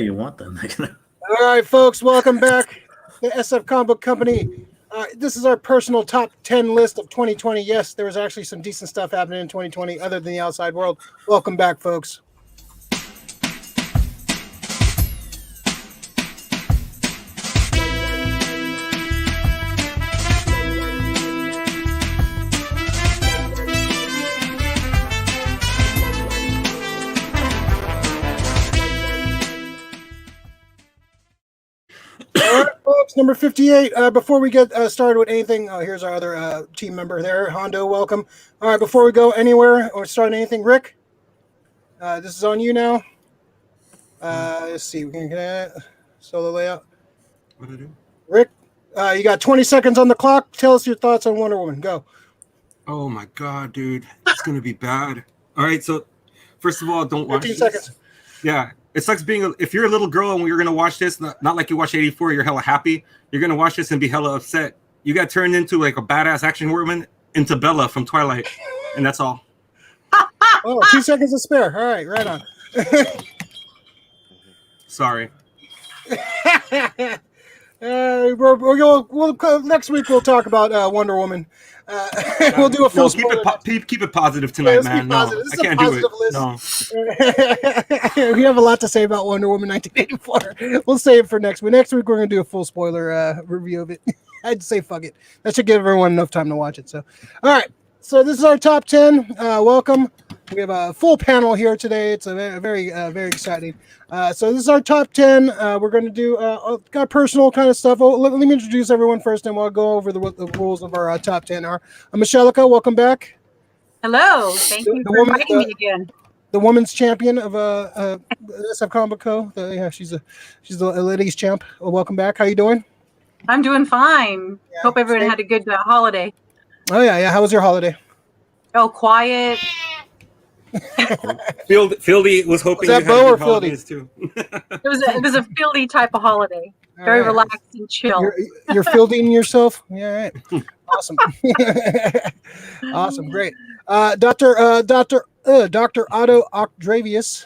You want them. All right, folks, welcome back to SF Comic Book Company. This is our personal top 10 list of 2020. Yes, there was actually some decent stuff happening in 2020 other than the outside world. Welcome back, folks. All right, folks, number 58. Before we get started with anything, here's our other team member there, Hondo. Welcome. All right, before we go anywhere or start anything, Rick, this is on you now. Let's see. We can get solo layout. What do I do? Rick, you got 20 seconds on the clock. Tell us your thoughts on Wonder Woman. Go. Oh my god, dude, it's gonna be bad. All right, so first of all, don't watch 15 this. seconds. Yeah, it sucks being if you're a little girl and you're gonna watch this, not like you watch 84, you're hella happy. You're gonna watch this and be hella upset. You got turned into like a badass action woman into Bella from Twilight, and that's all. Oh, 2 seconds to spare. All right, right on. Sorry. We'll next week we'll talk about Wonder Woman. We'll do a full keep it positive tonight, man. No, I can't do it. List. No. We have a lot to say about Wonder Woman 1984. We'll save it for next week. Next week we're gonna do a full spoiler review of it. I'd say fuck it. That should give everyone enough time to watch it. So, all right. So this is our top 10. Welcome. We have a full panel here today. It's a very exciting. So this is our top 10. We're going to do got personal kind of stuff. Let me introduce everyone first, and we'll go over what the rules of our top 10 are. Meshellica, welcome back. Hello. Thank you for inviting me again. The women's champion of SF Comic Co. She's a ladies champ. Welcome back. How you doing? I'm doing fine. Yeah, hope everyone had a good holiday. Oh yeah. How was your holiday? Oh, quiet. Fieldy was hoping was that you Bo had or holidays too. It was a Fieldy type of holiday. Very relaxed and chill. You're fielding yourself? Yeah, right. Awesome. Awesome, great. Dr. Otto OckDrevious,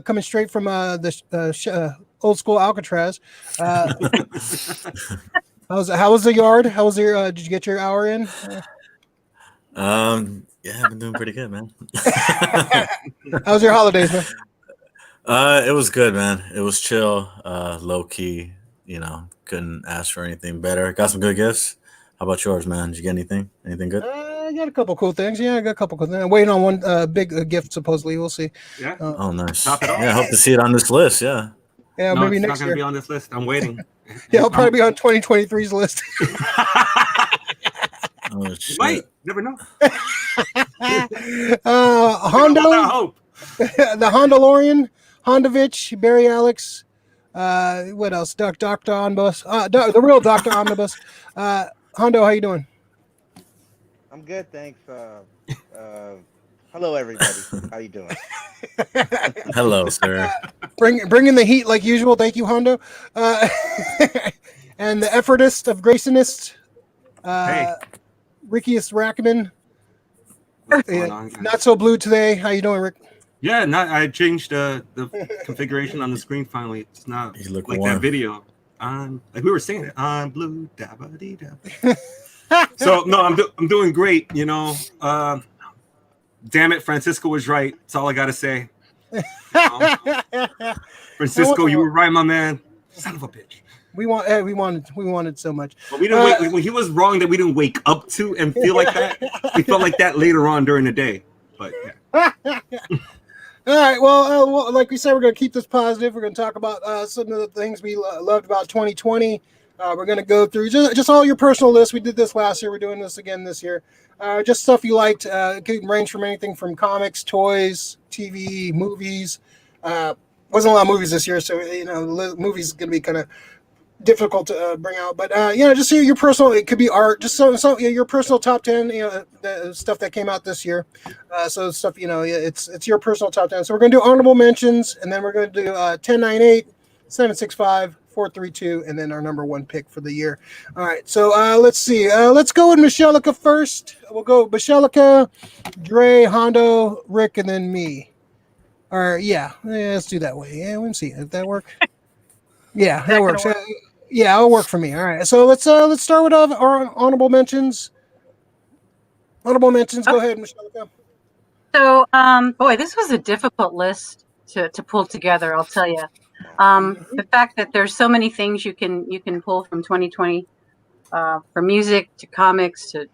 coming straight from the old school Alcatraz. How was the yard? How was your? Did you get your hour in? Yeah, I've been doing pretty good, man. How was your holidays, man? It was good, man. It was chill, low key. You know, couldn't ask for anything better. Got some good gifts. How about yours, man? Did you get anything? Anything good? I got a couple cool things. Yeah, I got a couple cool things. I'm waiting on one big gift. Supposedly, we'll see. Yeah. Oh, nice. Yeah, I hope to see it on this list. Yeah. Yeah, no, maybe it's next not year. Be on this list. I'm waiting. Yeah, it'll probably be on 2023's list. Oh, shit. Might never know. Hondo, the Hondolorian, Hondovich, Barry Alex. What else? Dr. Omnibus. The real Dr. Omnibus. Hondo, how you doing? I'm good, thanks. Hello, everybody. How you doing? Hello, sir. Bringing the heat like usual. Thank you, Hondo. And the effortist of Graysonist, Rickiest Rackman. Not so blue today. How you doing, Rick? Yeah, I changed the configuration on the screen finally. It's not like warm. That video. Like we were saying it. I'm blue. Dabba-dee-dabba. So no, I'm doing great. You know. Damn it, Francisco was right. That's all I gotta say. Francisco, you were right, my man. Son of a bitch. We wanted so much. But we didn't when he was wrong that we didn't wake up to and feel like that. We felt like that later on during the day. But yeah. All right. Well, like we said, we're going to keep this positive. We're going to talk about some of the things we loved about 2020. We're going to go through just all your personal lists. We did this last year. We're doing this again this year. Just stuff you liked. It could range from anything from comics, toys, TV, movies. Wasn't a lot of movies this year, so movies is going to be kind of difficult to bring out. But just your personal. It could be art. Just so your personal top 10. The stuff that came out this year. So stuff it's your personal top 10. So we're going to do honorable mentions, and then we're going to do 1098, 765. 432, and then our number one pick for the year. All right, so let's see. Let's go with Meshellica first. We'll go Meshellica, Dre, Hondo, Rick, and then me. Or let's do that way. Yeah, we'll see if that works. Yeah, that works. Work. Yeah, it'll work for me. All right. So let's start with our honorable mentions. Honorable mentions. Go ahead, Meshellica. So, boy, this was a difficult list to pull together. I'll tell you. The fact that there's so many things you can pull from 2020, from music to comics to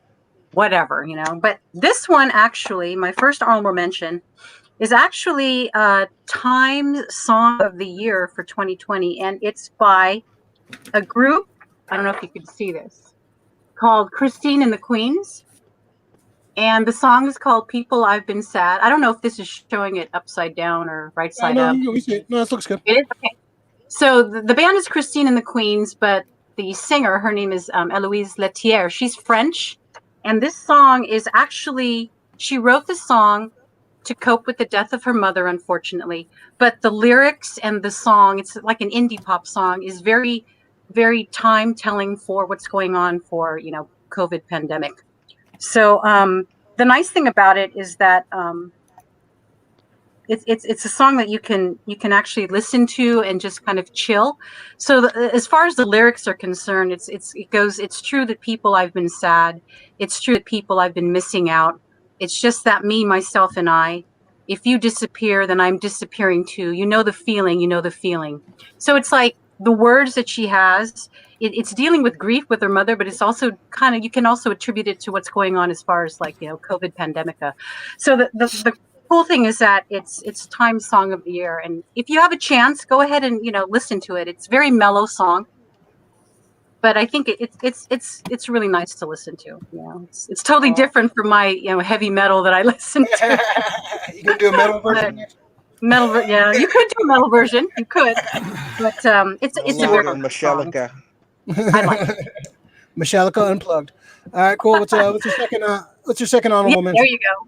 whatever, But this one, actually, my first honorable mention is actually Time's Song of the Year for 2020, and it's by a group. I don't know if you can see this, called Christine and the Queens. And the song is called People I've Been Sad. I don't know if this is showing it upside down or right side up. We see it. No, this looks good. It is? Okay. So the band is Christine and the Queens, but the singer, her name is Eloise Letier. She's French. And this song is actually, she wrote the song to cope with the death of her mother, unfortunately. But the lyrics and the song, it's like an indie pop song, is very, very time telling for what's going on for, COVID pandemic. So the nice thing about it is that it's a song that you can actually listen to and just kind of chill. So as far as the lyrics are concerned, it's true that people I've been sad. It's true that people I've been missing out. It's just that me, myself, and I. If you disappear, then I'm disappearing too. You know the feeling. You know the feeling. So it's like the words that she has. It's dealing with grief with her mother, but it's also kind of, you can also attribute it to what's going on as far as like, COVID pandemica. So the cool thing is that it's Time's Song of the Year. And if you have a chance, go ahead and, listen to it. It's a very mellow song, but I think it's really nice to listen to. It's totally different from my, heavy metal that I listen to. You can do a metal version. Yeah, you could do a metal version. You could, but it's a very Meshellica. I like it. Meshellica Unplugged. All right, cool. What's your second honorable mention? There you go.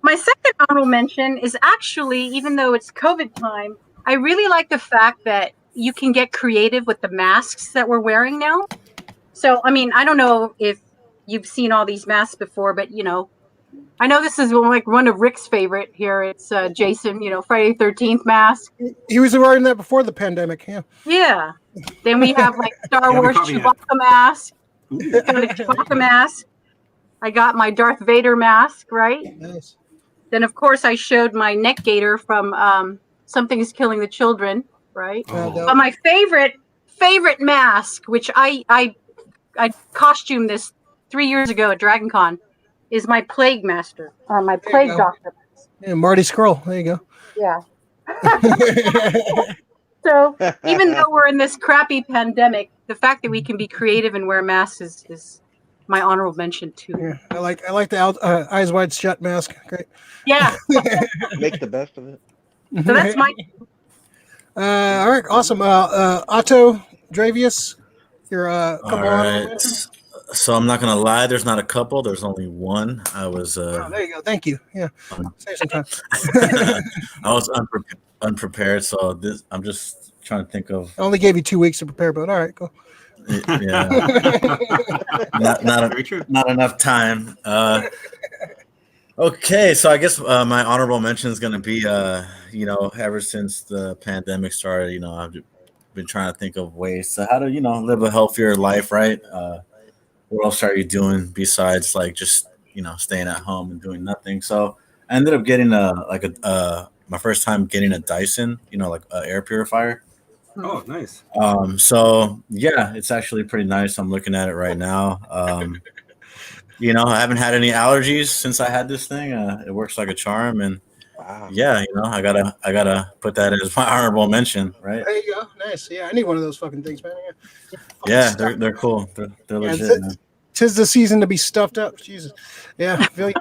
My second honorable mention is actually, even though it's COVID time, I really like the fact that you can get creative with the masks that we're wearing now. So, I mean, I don't know if you've seen all these masks before, but I know this is like one of Rick's favorite here. It's Jason, Friday the 13th mask. He was wearing that before the pandemic. Yeah. Yeah. Then we have like Star Wars Chewbacca mask. Got a Chewbacca mask. I got my Darth Vader mask, right? Nice. Then of course I showed my neck gaiter from Something's Killing the Children, right? Oh. But my favorite mask, which I costumed this 3 years ago at Dragon Con, is my Plague Master, my Plague Doctor. Yeah, Marty Skrull. There you go. Yeah. So even though we're in this crappy pandemic, the fact that we can be creative and wear masks is my honorable mention too. Yeah, I like the eyes wide shut mask. Great. Yeah. Make the best of it. So that's my. All right, awesome. Otto OckDrevious, your couple honorable mentions. So I'm not gonna lie. There's not a couple. There's only one. I was. There you go. Thank you. Yeah. Save some time. I was unprepared, so I'm just trying to think of. I only gave you 2 weeks to prepare, but all right, go. Yeah. not enough time. Okay, so I guess my honorable mention is gonna be, ever since the pandemic started, I've been trying to think of ways to how to, live a healthier life, right? What else are you doing besides like just staying at home and doing nothing? So I ended up getting my first time getting a Dyson, like an air purifier. Oh, nice. So yeah, it's actually pretty nice. I'm looking at it right now. I haven't had any allergies since I had this thing. It works like a charm, and Wow. yeah, I gotta put that as my honorable mention, right? There you go. Nice. Yeah, I need one of those fucking things, man. Yeah, they're cool. They're legit. Man. Tis the season to be stuffed up. Jesus. Yeah. Feel you.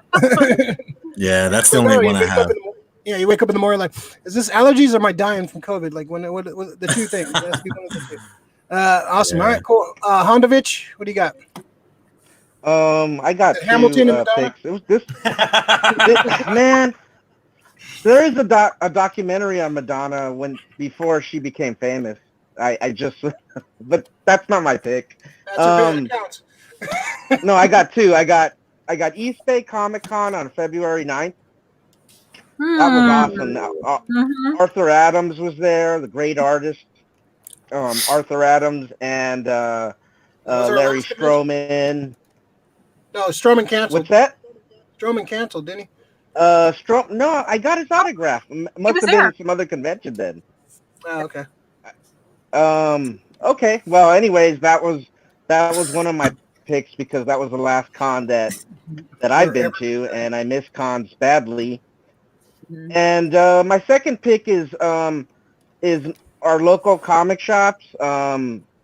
Yeah, that's the only one I have. Yeah, you wake up in the morning like, is this allergies or am I dying from COVID? Like what the two things. It has to be one of the two. Awesome. Yeah. All right, cool. Hondovich, what do you got? I got Hamilton and picks. It was this man. There is a documentary on Madonna before she became famous. I just, but that's not my pick. That's no, I got two. I got East Bay Comic Con on February 9th. That was awesome. Mm-hmm. Arthur Adams was there, the great artist. Arthur Adams and Larry Stroman. No, Stroman canceled. What's that? Stroman canceled, didn't he? No, I got his autograph. Must have been some other convention then. Oh, okay. Okay. Well, anyways, that was one of my picks because that was the last con that I've been to, and I miss cons badly. Mm-hmm. And my second pick is our local comic shops,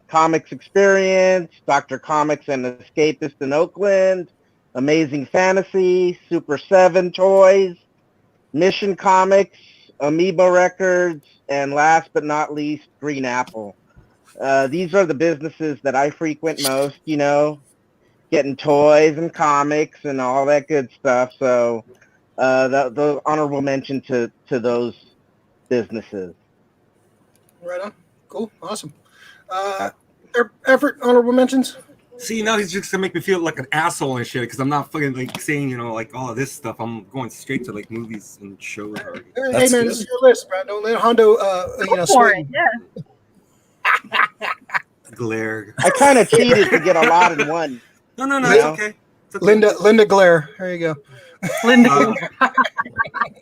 Comics Experience, Dr. Comics and Escapist in Oakland, Amazing Fantasy, Super 7 Toys, Mission Comics, Amoeba Records, and last but not least, Green Apple. These are the businesses that I frequent most, you know, getting toys and comics and all that good stuff. So the honorable mention to those businesses. Right on. Cool. Awesome. Effort, honorable mentions? See, now he's just gonna make me feel like an asshole and shit because I'm not fucking like saying, you know, like all of this stuff. I'm going straight to like movies and shows already. Hey, man, good. This is your list, bro. Don't let Hondo, sway. Yeah. Glare. I kind of cheated to get a lot in one. No, it's okay. It's okay. Linda Glare. There you go. Linda.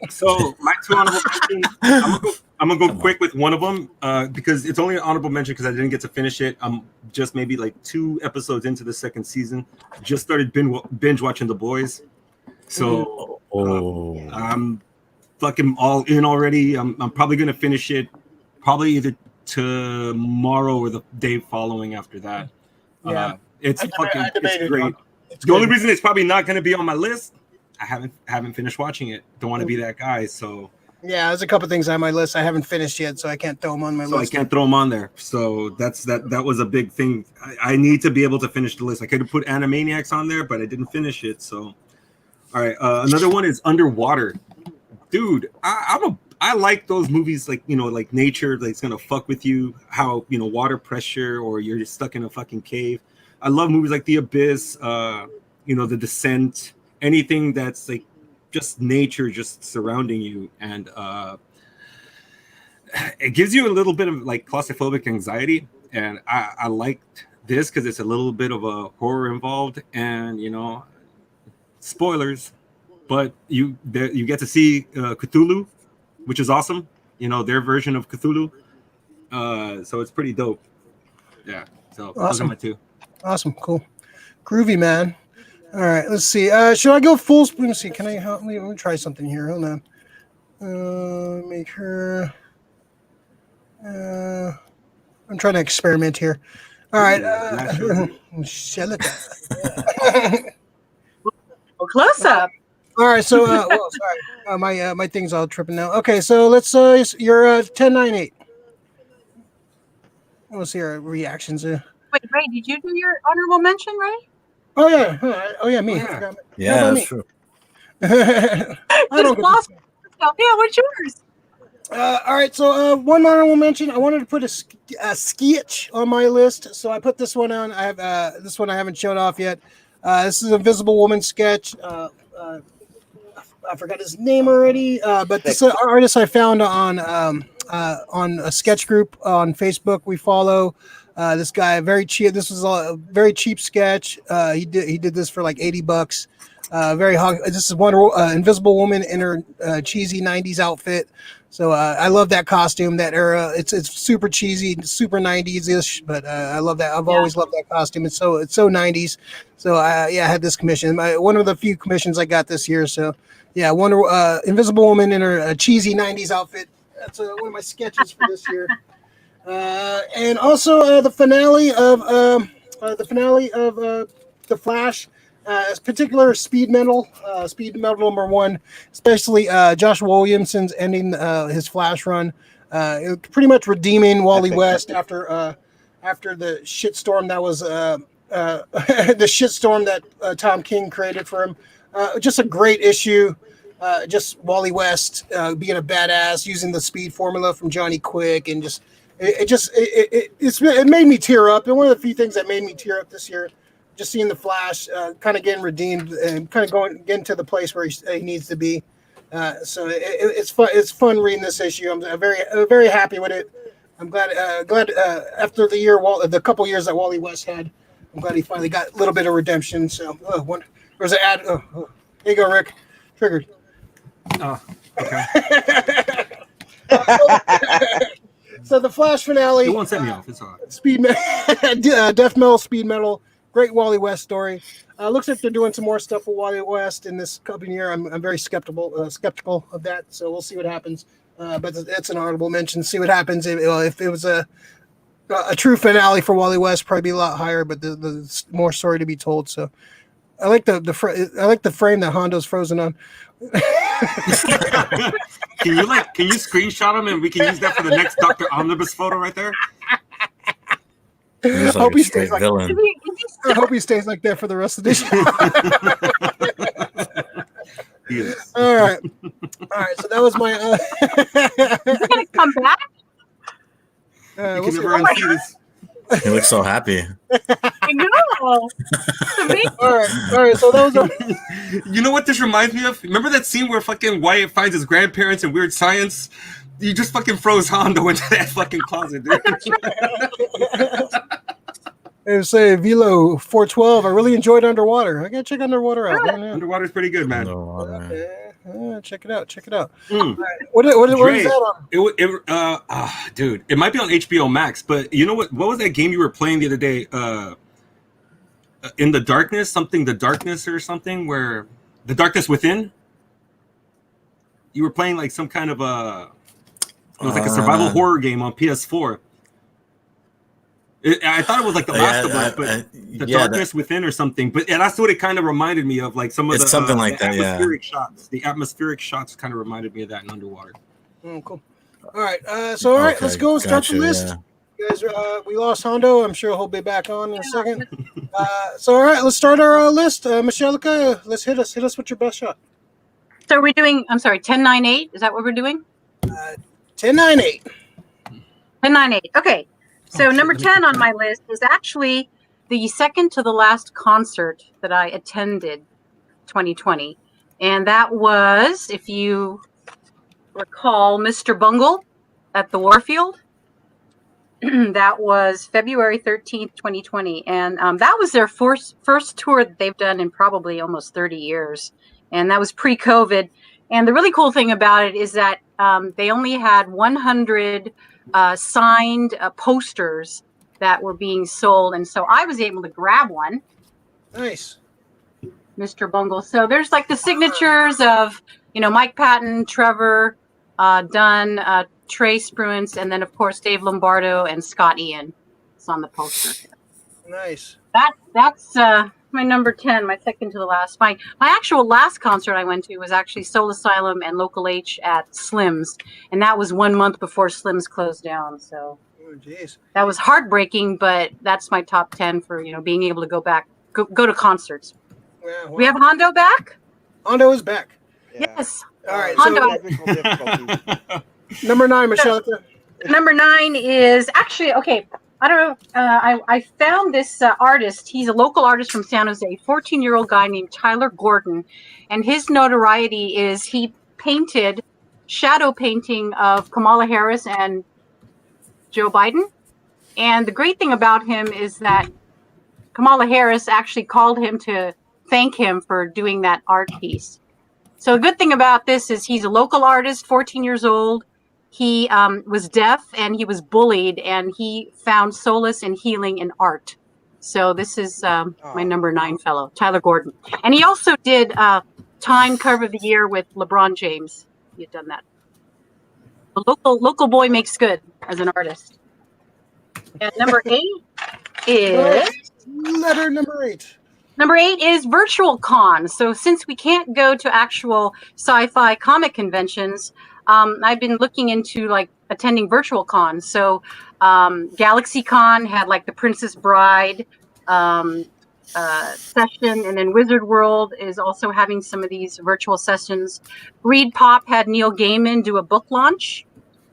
So my two honorable mentions. I'm gonna go quick with one of them because it's only an honorable mention because I didn't get to finish it. I'm just maybe like 2 episodes into the second season. Just started binge watching The Boys, so I'm fucking all in already. I'm probably gonna finish it probably either tomorrow or the day following after that. Yeah, it's great. The only reason it's probably not gonna be on my list, I haven't finished watching it. Don't want to be that guy, so. Yeah, there's a couple things on my list I haven't finished yet, so I can't throw them on my list. So I can't throw them on there. So that was a big thing. I need to be able to finish the list. I could have put Animaniacs on there, but I didn't finish it. So, all right. Another one is Underwater. Dude, I like those movies, like, you know, like nature, like it's gonna fuck with you. How, you know, water pressure, or you're just stuck in a fucking cave. I love movies like The Abyss. You know, The Descent. Anything that's like just nature just surrounding you, and it gives you a little bit of like claustrophobic anxiety, and I liked this because it's a little bit of a horror involved, and you know, spoilers, but you get to see Cthulhu, which is awesome, you know, their version of Cthulhu, so it's pretty dope. Yeah, so awesome. Those are my two. Awesome. Cool. Groovy, man. All right, let's see. Should I go full? Let me see. Can I help me? Let me try something here. Hold on. Make her. I'm trying to experiment here. All right. Meshellica. Well, close up. All right. So, sorry. My thing's all tripping now. Okay, so let's. You're 10-9-8. Let's see our reactions. Wait, Ray, did you do your honorable mention, Ray? Oh yeah, me. Yeah, that's true. I don't lost. Yeah, what's yours? All right, so one honorable mention. I wanted to put a sketch on my list, so I put this one on. I have this one I haven't showed off yet. This is Invisible Woman sketch. I forgot his name already, but this artist I found on a sketch group on Facebook. We follow. This guy, very cheap. This was a very cheap sketch. He did this for like $80. This is one Invisible Woman in her cheesy 90s outfit. So I love that costume, that era. It's super cheesy, super 90s-ish, but I love that. I've always loved that costume. It's so 90s. So I had this commission. One of the few commissions I got this year. So yeah, Invisible Woman in her cheesy 90s outfit. That's one of my sketches for this year. And also the finale of The Flash, particular speed metal number 1, especially Josh Williamson's ending his Flash run, pretty much redeeming Wally West after the shitstorm that was the shitstorm that Tom King created for him. Just a great issue. Just Wally West being a badass, using the speed formula from Johnny Quick, and just. It made me tear up, and one of the few things that made me tear up this year, just seeing the Flash kind of getting redeemed and kind of getting to the place where he needs to be. So it's fun. It's fun reading this issue. I'm very happy with it. I'm glad after the couple years that Wally West had, I'm glad he finally got a little bit of redemption. So there's an ad. Here you go, Rick. Triggered. Oh, okay. So the Flash finale. It won't set me off. It's all right. Death Metal, Speed Metal. Great Wally West story. Looks like they're doing some more stuff with Wally West in this coming year. I'm very skeptical of that. So we'll see what happens. But it's an honorable mention. See what happens if it was a true finale for Wally West. Probably be a lot higher, but the more story to be told. So I like the frame that Hondo's frozen on. Can you screenshot him and we can use that for the next Dr. Omnibus photo right there? Like I hope he stays villain. I hope he stays like that for the rest of this year. Yes. All right. So that was my. He's gonna come back. You can never unsee this. He looks so happy. I know. All right. So that was. You know what this reminds me of? Remember that scene where fucking Wyatt finds his grandparents in Weird Science? You just fucking froze Hondo into that fucking closet, dude. I say Velo 412. I really enjoyed Underwater. I gotta check Underwater out. Underwater's pretty good, man. Check it out. Mm. What is that on? Dude, it might be on HBO Max, but you know what? What was that game you were playing the other day? In the Darkness, The Darkness or something, where The Darkness Within. You were playing like some kind of it was like a survival horror game on PS4. I thought it was like The Last of Us, but The Darkness Within or something. But that's what it kind of reminded me of, like some of something like that. Atmospheric shots. The atmospheric shots kind of reminded me of that in Underwater. Oh, cool. All right. All right. Let's go. Start the list. You guys, we lost Hondo. I'm sure he'll be back on in a second. All right. Let's start our list. Meshellica, let's hit us with your best shot. So are we doing? I'm sorry, 10-9-8. Is that what we're doing? 10-9-8. 10-9-8. Okay. So number 10 on my list is actually the second to the last concert that I attended 2020. And that was, if you recall, Mr. Bungle at the Warfield. That was February 13th, 2020. And that was their first tour that they've done in probably almost 30 years. And that was pre-COVID. And the really cool thing about it is that they only had 100 signed posters that were being sold, and so I was able to grab one. Nice. Mr. Bungle. So there's like the signatures of, Mike Patton, Trevor Dunn, Trey Spruance, and then of course Dave Lombardo and Scott Ian. It's on the poster. Nice. That's my number 10, my second to the last. My actual last concert I went to was actually Soul Asylum and Local H at Slim's, and that was 1 month before Slim's closed down. So that was heartbreaking, but that's my top 10 for being able to go to concerts. Yeah, wow. We have Hondo back. Hondo is back. Yeah. Yes. All right. Hondo. Number 9, Meshellica. Number 9 is actually okay. I don't know. I found this artist. He's a local artist from San Jose, 14-year-old guy named Tyler Gordon. And his notoriety is he painted shadow painting of Kamala Harris and Joe Biden. And the great thing about him is that Kamala Harris actually called him to thank him for doing that art piece. So the good thing about this is he's a local artist, 14 years old. He was deaf and he was bullied, and he found solace and healing in art. So this is my number 9 fellow, Tyler Gordon. And he also did Time Cover of the Year with LeBron James. He had done that. The local boy makes good as an artist. And number 8 is... Letter number 8. Number 8 is Virtual Con. So since we can't go to actual sci-fi comic conventions... I've been looking into attending virtual cons. So Galaxy Con had the Princess Bride session, and then Wizard World is also having some of these virtual sessions. Read Pop had Neil Gaiman do a book launch,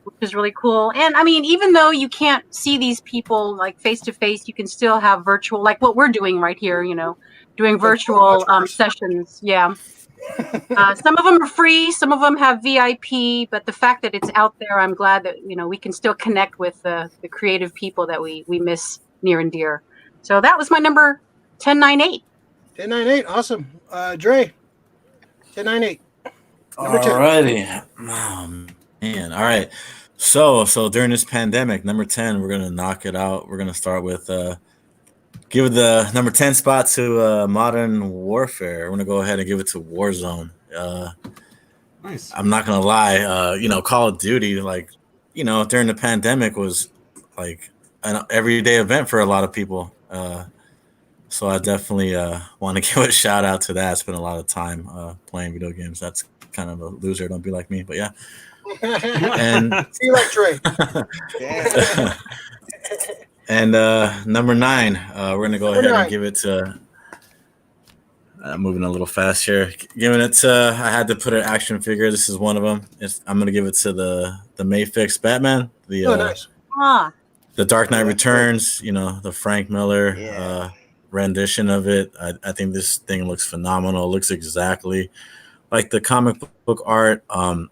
which is really cool. And I mean, even though you can't see these people face to face, you can still have virtual, like what we're doing right here, doing virtual sessions. Yeah. Some of them are free, some of them have VIP, but the fact that it's out there, I'm glad that we can still connect with the creative people that we miss near and dear. So that was my number 1098. 1098, awesome. Dre, 1098. Alrighty. Oh, man. All right. So during this pandemic, number 10, we're gonna knock it out. We're gonna start with give the number 10 spot to Modern Warfare. We're gonna go ahead and give it to Warzone. Nice. I'm not gonna lie, Call of Duty, like, during the pandemic was like an everyday event for a lot of people. So I definitely want to give a shout out to that. I spent a lot of time playing video games. That's kind of a loser. Don't be like me, but yeah. And see you like Trey. And number 9, we're gonna go ahead and give it to. Moving a little fast here. Giving it to. I had to put an action figure. This is one of them. I'm gonna give it to the Mayfix Batman. Nice. The Dark Knight Returns. The Frank Miller rendition of it. I think this thing looks phenomenal. It looks exactly like the comic book art. I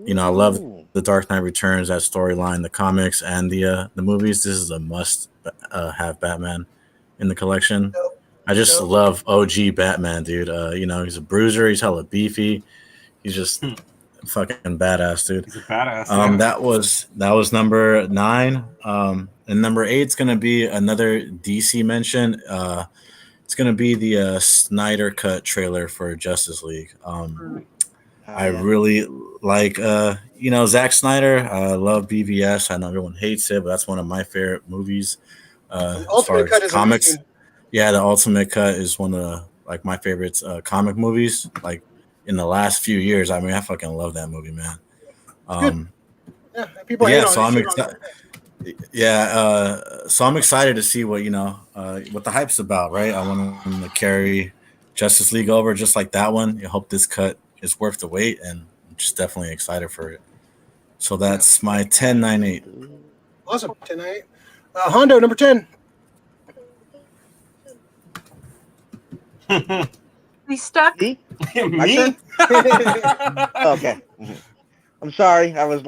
love the Dark Knight Returns, that storyline, the comics, and the movies. This is a must have Batman in the collection. I just love OG Batman, dude. He's a bruiser. He's hella beefy. He's just fucking badass, dude. He's a badass. That was number 9. And number 8 is gonna be another DC mention. It's gonna be the Snyder Cut trailer for Justice League. I really like Zack Snyder. I love BVS. I know everyone hates it, but that's one of my favorite movies. As far as comics. Yeah, the Ultimate Cut is one of my favorites comic movies. Like in the last few years, I mean, I fucking love that movie, man. So I'm excited. So I'm excited to see what the hype's about, right? I want them to carry Justice League over just like that one. I hope this cut is worth the wait, and I'm just definitely excited for it. So that's my 1098. Awesome, 1098. Hondo, number 10. We stuck. Me? My turn? Okay. I'm sorry. I was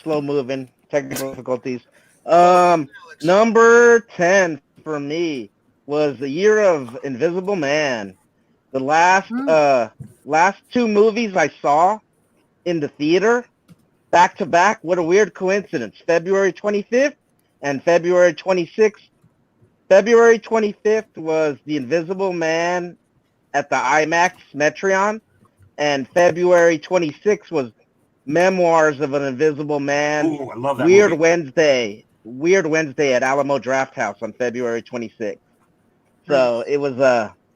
slow moving, technical difficulties. Number 10 for me was The Year of Invisible Man. The last 2 movies I saw in the theater, back to back. What a weird coincidence. February 25th and February 26th. February 25th was The Invisible Man at the IMAX Metreon, and February 26th was Memoirs of an Invisible Man. Ooh, I love that Weird movie. Wednesday at Alamo Drafthouse on February 26th. So it was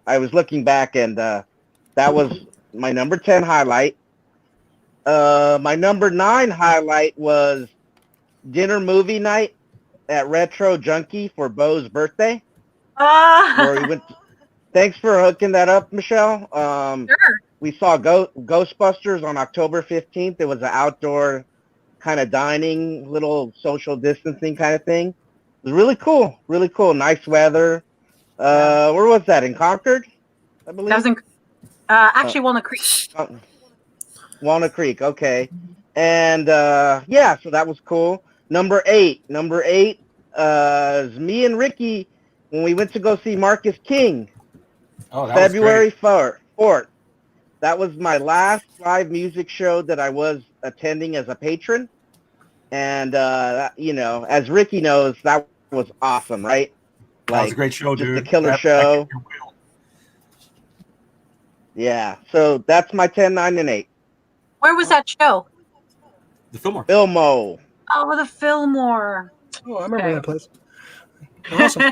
I was looking back, and that was my number 10 highlight. My number 9 highlight was dinner movie night at Retro Junkie for Bo's birthday. Where we went. Thanks for hooking that up, Michelle. Sure. We saw Ghostbusters on October 15th. It was an outdoor kind of dining, little social distancing kind of thing. It was really cool. Really cool. Nice weather. Where was that? In Concord, I believe? That was in actually Walnut Creek. Walnut Creek, okay. And so that was cool. Number 8 is me and Ricky when we went to go see Marcus King. Oh, that February was 4th. That was my last live music show that I was attending as a patron. And, as Ricky knows, that was awesome, right? That was a great show, dude. Just a killer show. Yeah, so that's my 10, 9, and 8. Where was that show? The Fillmore. Fillmore. Oh, the Fillmore. Oh, I remember that place. Awesome.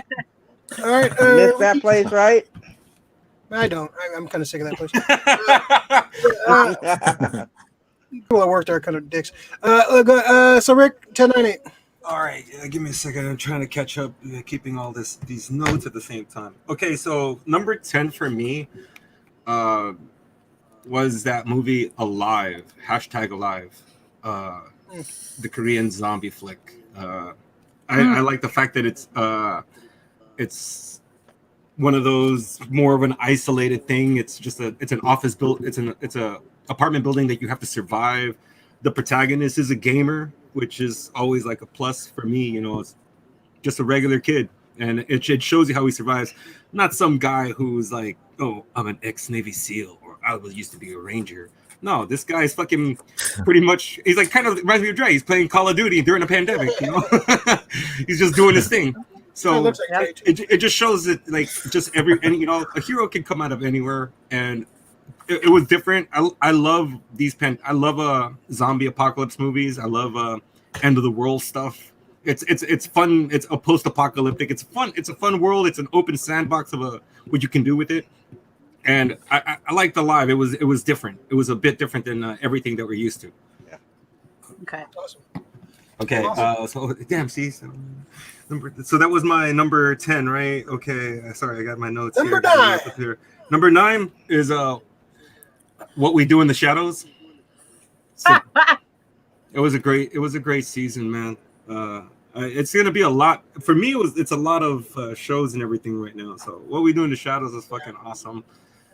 All right. Missed that place, right? I don't. I'm kind of sick of that place. People that work there are kind of dicks. So, Rick, 1098. All right, give me a second. I'm trying to catch up, keeping all these notes at the same time. Okay, so number 10 for me was that movie Alive, #Alive, the Korean zombie flick. I like the fact that it's one of those more of an isolated thing. It's an office it's a apartment building that you have to survive. The protagonist is a gamer, which is always like a plus for me. You know, it's just a regular kid, and it shows you how he survives. Not some guy who's like, oh, I'm an ex-Navy SEAL, or I used to be a Ranger. No, this guy's fucking pretty much. He's like kind of reminds me of Dre. He's playing Call of Duty during a pandemic. You know, he's just doing his thing. So it just shows that like just you know, a hero can come out of anywhere, and it was different. I love I love zombie apocalypse movies. I love end of the world stuff. It's fun. It's a post-apocalyptic. It's fun. It's a fun world. It's an open sandbox of what you can do with it. And I liked the live. It was different. It was a bit different than everything that we're used to. Yeah. Okay. Awesome. Okay. Awesome. So damn. See. So that was my number 10, right? Okay. Sorry, I got my notes. Number here. 9. Number 9 is What We Do in the Shadows. So, it was a great season, man. It's gonna be a lot for me. It's a lot of shows and everything right now. So What We Do in the Shadows is fucking awesome.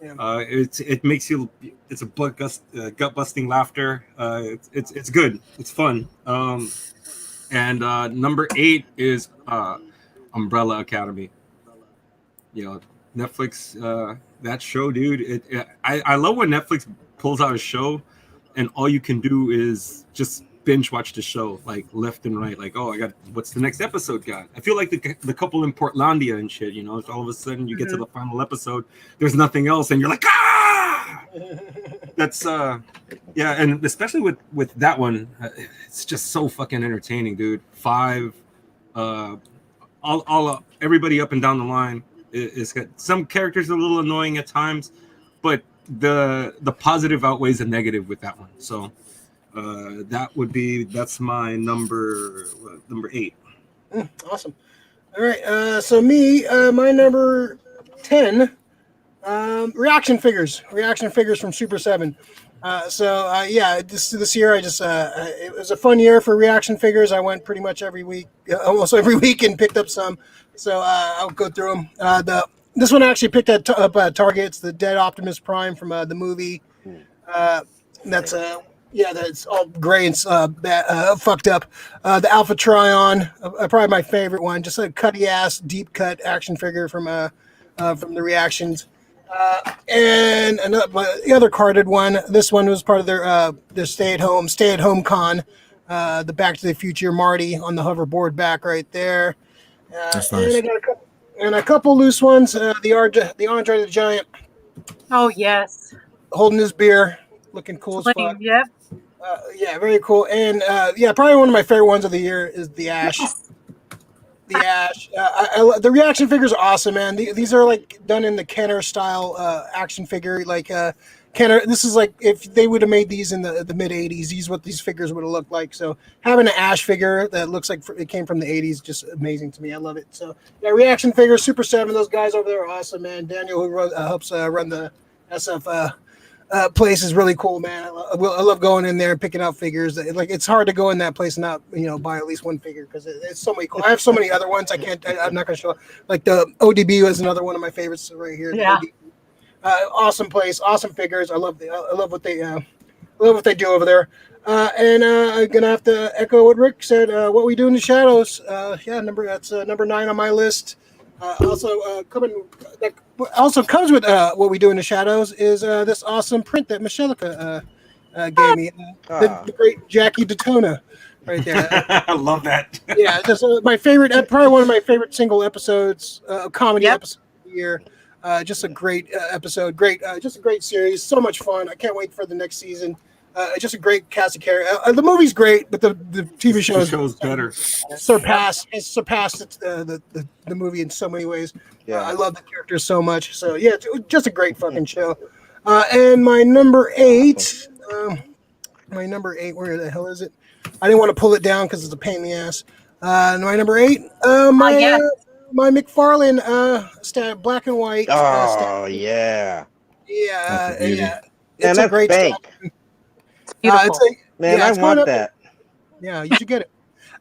Yeah. It makes you. It's a gut busting laughter. It's good. It's fun. And number 8 is Umbrella Academy. You know, Netflix. That show, dude. I love when Netflix pulls out a show, and all you can do is just binge watch the show like left and right. Like, oh, what's the next episode got? I feel like the couple in Portlandia and shit. You know, it's all of a sudden you get to the final episode, there's nothing else, and you're like, ah. That's yeah, and especially with that one, it's just so fucking entertaining, dude. 5, all everybody up and down the line is got some characters are a little annoying at times, but the positive outweighs the negative with that one. So that's my number 8. Awesome. All right. So me, my number 10, reaction figures from Super 7. Yeah, this year I just it was a fun year for reaction figures. I went pretty much every week, almost every week, and picked up some. So I'll go through them. This one I actually picked up Target. It's the Dead Optimus Prime from the movie. That's all gray and fucked up. The Alpha Trion, probably my favorite one. Just a cutty ass, deep cut action figure from the reactions. And the other carded one. This one was part of their stay at home con. The Back to the Future Marty on the hoverboard back right there. That's nice. And a couple loose ones. The Andre the Giant. Oh yes. Holding his beer, looking cool as fuck. Yep. Yeah, very cool. And probably one of my favorite ones of the year is the Ash. The Ash. The reaction figures are awesome, man. These are like done in the Kenner style action figure. Like Kenner, this is like if they would have made these in the mid '80s. These what these figures would have looked like. So having an Ash figure that looks like it came from the '80s, just amazing to me. I love it. So yeah, reaction figures, Super 7. Those guys over there are awesome, man. Daniel, who helps run the SF. Place is really cool, man. I love going in there and picking out figures. It's hard to go in that place and not buy at least one figure because it's so many cool. I have so many other ones. I'm not gonna show. Like the ODB was another one of my favorites right here. Yeah. Awesome place, awesome figures. I love what they do over there. And I'm gonna have to echo what Rick said. What We Do in the Shadows. That's number 9 on my list. Also comes with What We Do in the Shadows is this awesome print that Meshellica gave me. The great Jackie Daytona right there. I love that. Yeah, just my favorite, probably one of my favorite single episodes, comedy episode of the year. Just a great episode, just a great series. So much fun. I can't wait for the next season. Just a great cast of characters. The movie's great, but the TV show is better. Surpassed the movie in so many ways. Yeah, I love the characters so much. So yeah, it's just a great fucking show. And my number 8, where the hell is it? I didn't want to pull it down because it's a pain in the ass. My number 8, my McFarlane black and white. Oh yeah. It's a great bank. Beautiful. Man, I want that. Yeah, you should get it.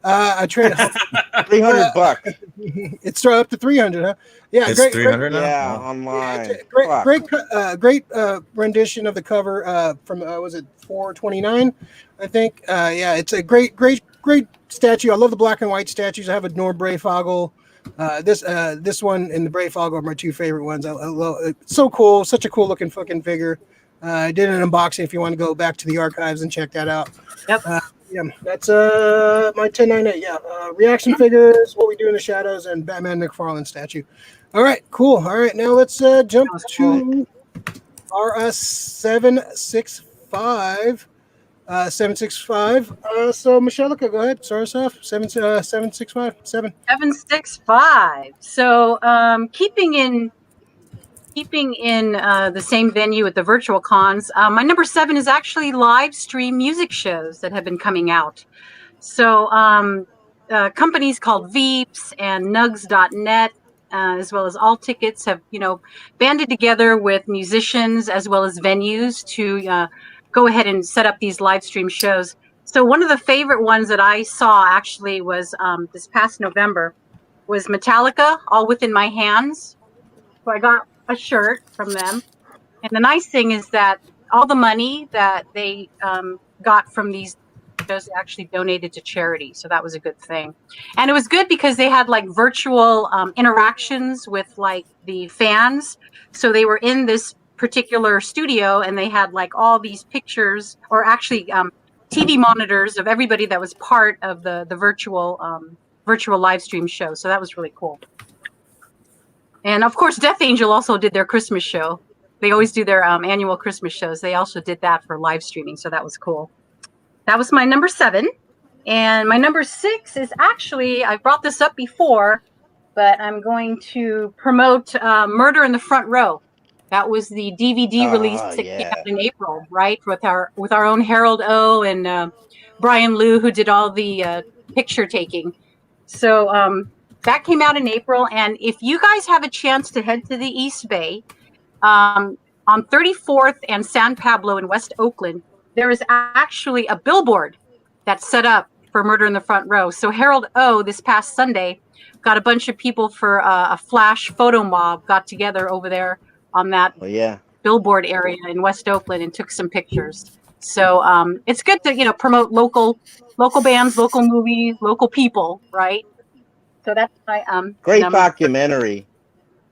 I traded $300. It's up to 300, huh? Yeah, It's great, 300 now. Yeah, Wow. online. Great rendition of the cover from was it 429, I think. Yeah, it's a great statue. I love the black and white statues. I have a Norm Breyfogle. This one and the Breyfogle are my two favorite ones. I love it's so cool, such a cool looking fucking figure. I did an unboxing if you want to go back to the archives and check that out. Yep. Yeah, that's my 1098. Yeah, reaction figures, What We Do in the Shadows, and Batman McFarlane statue. All right, cool. All right, now let's jump to our 765. 765. So Meshellica, go ahead. Start us off. 765. 765. So keeping in the same venue at the virtual cons, my number 7 is actually live stream music shows that have been coming out. So companies called Veeps and Nugs.net, as well as All Tickets, have banded together with musicians as well as venues to go ahead and set up these live stream shows. So one of the favorite ones that I saw actually was this past November was Metallica, All Within My Hands. So I got a shirt from them. And the nice thing is that all the money that they got from these shows actually donated to charity. So that was a good thing. And it was good because they had like virtual interactions with like the fans. So they were in this particular studio and they had like all these pictures, or actually TV monitors of everybody that was part of the virtual live stream show. So that was really cool. And of course, Death Angel also did their Christmas show. They always do their annual Christmas shows. They also did that for live streaming. So that was cool. That was my number 7. And my number 6 is actually, I brought this up before, but I'm going to promote Murder in the Front Row. That was the DVD release that came out in April, right? With our own Harold O and Brian Liu, who did all the picture taking. So that came out in April. And if you guys have a chance to head to the East Bay, on 34th and San Pablo in West Oakland, there is actually a billboard that's set up for Murder in the Front Row. So Harold O, this past Sunday, got a bunch of people for a flash photo mob, got together over there on that billboard area in West Oakland and took some pictures. So it's good to promote local bands, local movies, local people, right? So that's my great documentary.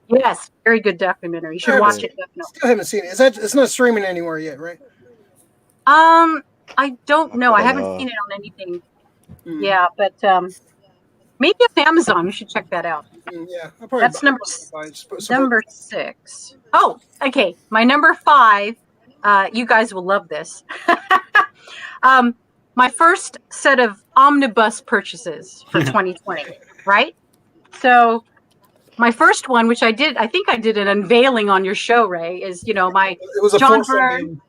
Yes, very good documentary. You should watch it. Definitely. Still haven't seen it. It's not streaming anywhere yet, right? I don't know. I haven't seen it on anything. Yeah, but maybe on Amazon. You should check that out. Yeah, that's number 6. Oh, okay. My number 5. You guys will love this. My first set of omnibus purchases for 2020, right? So my first one, which I think I did an unveiling on your show, Ray, is my John Byrne.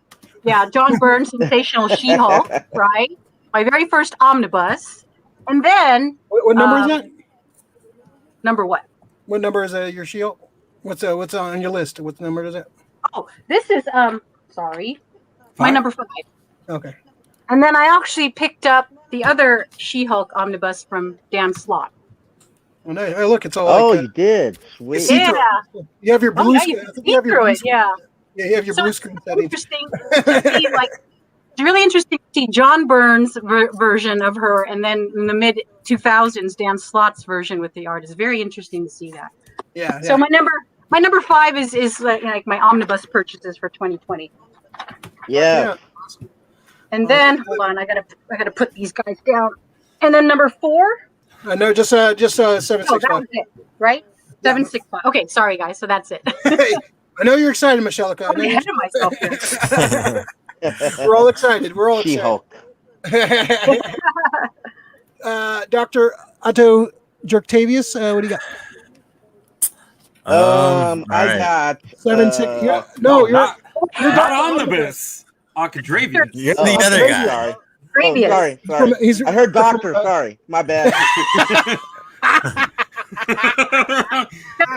Yeah, John Byrne, Sensational She-Hulk, right? My very first omnibus. And then what number is that? Number what? What number is your She-Hulk? What's on your list? What number is it? Oh, this is my number 5. Okay. And then I actually picked up the other She-Hulk omnibus from Dan Slott. Oh, no. Hey, look, it's all you did. Sweet. Yeah. You have your blue screen. You you have your blue screen settings. Interesting to see, it's really interesting to see John Byrne's version of her, and then in the mid 2000s, Dan Slott's version with the art. Is very interesting to see that. Yeah. So my number 5 is like my omnibus purchases for 2020. Yeah. And then hold on, I gotta put these guys down. And then number 4. No, just 765. Oh, that was it, right? 765. Okay, sorry guys. So that's it. Hey, I know you're excited, Meshellica. I'm ahead of myself here. We're all excited. She-Hulk. Dr. Otto OckDrevious, what do you got? I got 7-6. You're not omnibus. OckDrevious. You're the other guy. Sorry. I heard doctor. Sorry, my bad.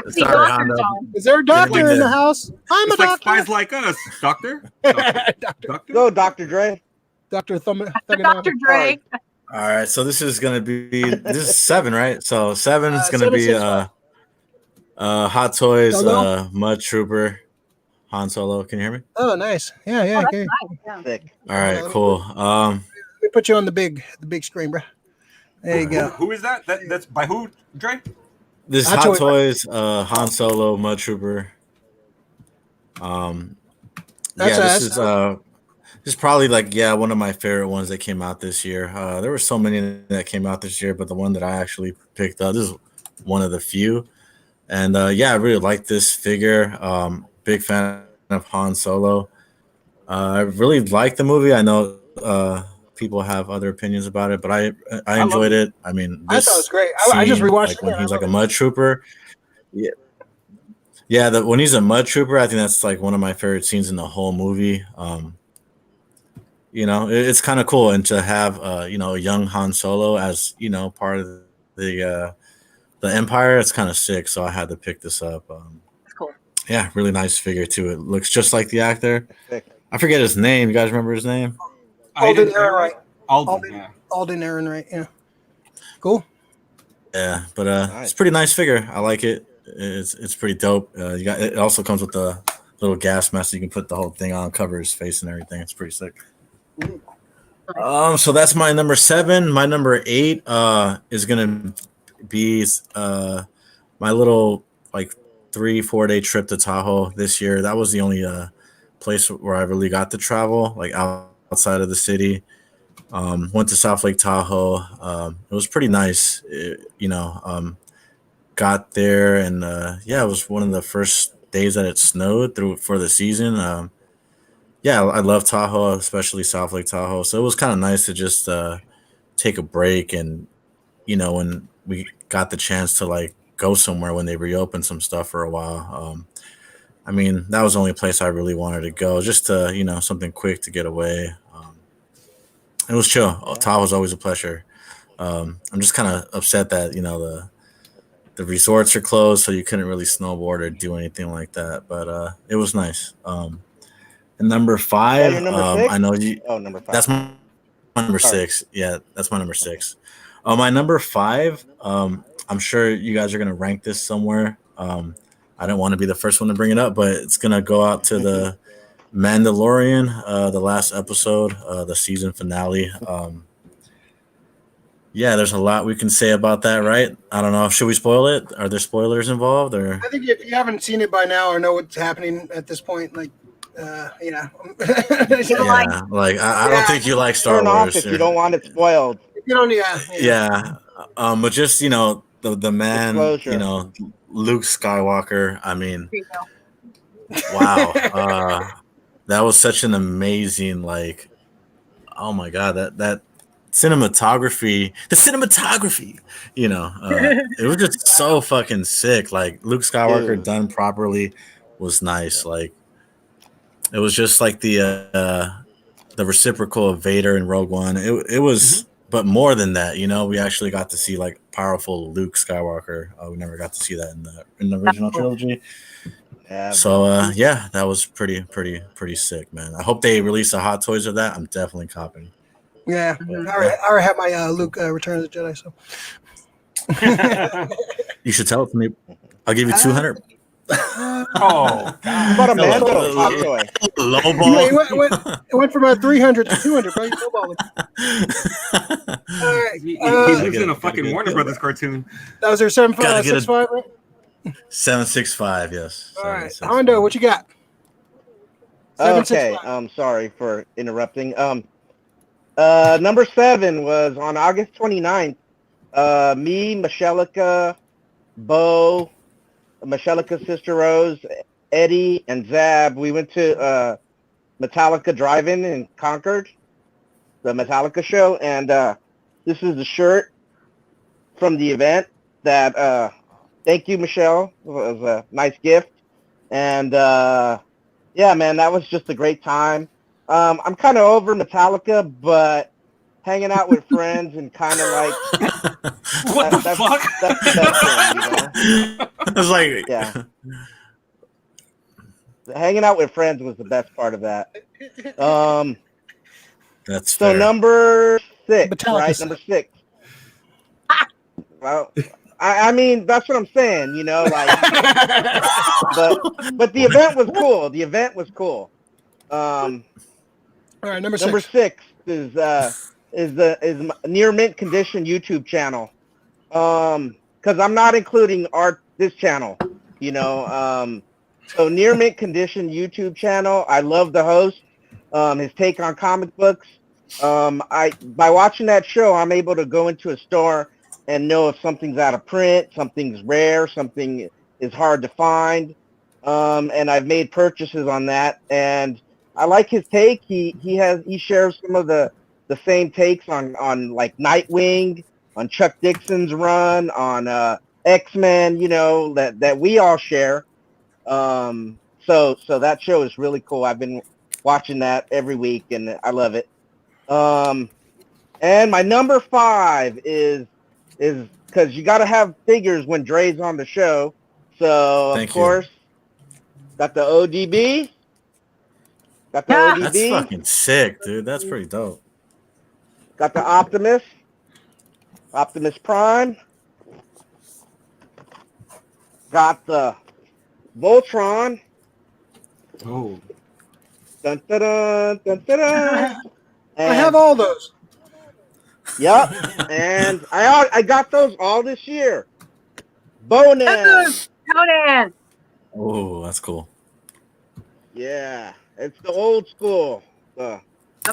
Sorry, Hondo. Is there a doctor in the house? I'm a doctor. Spies like us, doctor. Go, Dr. Dre. Dr. Dr. Dre. All right, so this is seven, right? So seven is gonna be 765. Hot Toys, Solo? Mud Trooper, Han Solo. Can you hear me? Oh, nice. Yeah, Oh, okay. that's nice. Yeah. Sick. All right, Let cool. me put you on the big screen, bro. There you go. Who is that? That's by who, Dre? This Hot Hot Toys. Toys, Han Solo, Mud Trooper. That's Yeah, us. this is probably like one of my favorite ones that came out this year. There were so many that came out this year, but the one that I actually picked up, this is one of the few. And yeah, I really like this figure. Big fan of Han Solo. I really like the movie. I know people have other opinions about it, but I love enjoyed it. it. I mean, I thought it was this great. I just scene, rewatched like it when again. I he's like love a it. mud trooper. Yeah, yeah. When he's a mud trooper, I think that's like one of my favorite scenes in the whole movie. It's kind of cool, and to have a young Han Solo as part of the Empire, it's kind of sick. So I had to pick this up. That's cool. Yeah, really nice figure too. It looks just like the actor. Sick. I forget his name. You guys remember his name? Alden Ehrenreich. Alden, yeah. Alden Ehrenreich. Yeah. Cool. Yeah, but Nice. it's a pretty nice figure. I like it. It's pretty dope. It also comes with the little gas mask. So you can put the whole thing on, cover his face and everything. It's pretty sick. So that's my number 7. My number 8 is gonna be my little like 3-4 day trip to Tahoe this year. That was the only place where I really got to travel, like outside of the city. Went to South Lake Tahoe. It was pretty nice. Got there and it was one of the first days that it snowed through for the season. I love Tahoe, especially South Lake Tahoe. So it was kind of nice to just take a break and when we got the chance to like go somewhere when they reopened some stuff for a while. I mean, that was the only place I really wanted to go, just to something quick to get away. It was chill. Tahoe was always a pleasure. I'm just kind of upset that the resorts are closed, so you couldn't really snowboard or do anything like that. But it was nice. And number Is that 5, your number 6? I know you. Oh, number 5. That's my number Sorry. 6. Yeah, that's my number 6. My number 5. I'm sure you guys are gonna rank this somewhere. I don't want to be the first one to bring it up, but it's gonna go out to the Mandalorian, the last episode, the season finale. There's a lot we can say about that, right? I don't know. Should we spoil it? Are there spoilers involved, or? I think if you haven't seen it by now or know what's happening at this point, like, Yeah, like I don't think you like Star Turn off Wars. if you don't want it spoiled. you don't. Yeah, but just the man, Disclosure. Luke Skywalker. I mean, There you go. wow, that was such an amazing oh my god, that cinematography, it was just so fucking sick. Like Luke Skywalker Dude. done properly was nice. Like it was just like the reciprocal of Vader and Rogue One. It was, but more than that, we actually got to see like powerful Luke Skywalker. We never got to see that in the original trilogy. Yeah, So that was pretty sick, man. I hope they release a Hot Toys of that. I'm definitely copping. Yeah. Mhm. I already have my Luke Return of the Jedi. So You should tell it to me. I'll give you 200. Oh, How about a Mando Hot Toy? Low it went from 300 to 200, bro. You lowballing. All right. he Gotta lives get in a it, fucking gotta get Warner it. Brothers cartoon. That was your Gotta get 7.65, right? 765. Yes. All right. 765. Hondo, what you got? Okay, 765. sorry for interrupting. Number 7 was on August 29th. Me, Meshellica, Bo, Meshellica's sister Rose, Eddie, and Zab. We went to Metallica Drive-In in Concord, the Metallica show, and this is the shirt from the event that. Thank you, Michelle. It was a nice gift, and yeah, man, that was just a great time. I'm kind of over Metallica, but hanging out with friends and kind of like What the fuck? That's the best thing, I was like, Yeah. Hanging out with friends was the best part of that. That's So fair. number 6, Metallica right? set. Number 6. Well, I mean, that's what I'm saying, you know, like, but the event was cool. The event was cool. All right, number Number 6. 6 is near mint condition YouTube channel. Because I'm not including this channel, you know. So near mint condition YouTube channel. I love the host. His take on comic books. By watching that show, I'm able to go into a store and know if something's out of print, something's rare, something is hard to find. And I've made purchases on that, and I like his take. He shares some of the same takes on like Nightwing, on Chuck Dixon's run, on X-Men, you know, that we all share. So that show is really cool. I've been watching that every week, and I love it. And my number 5 is because you got to have figures when Dre's on the show. So of course, got the ODB. Got the ODB. That's fucking sick, dude. That's pretty dope. Got the Optimus Prime. Got the Voltron. Oh. Dun, dun, dun, dun, dun, dun. I have all those. Yep, and I got those all this year. Conan. Oh, that's cool. Yeah, it's the old school.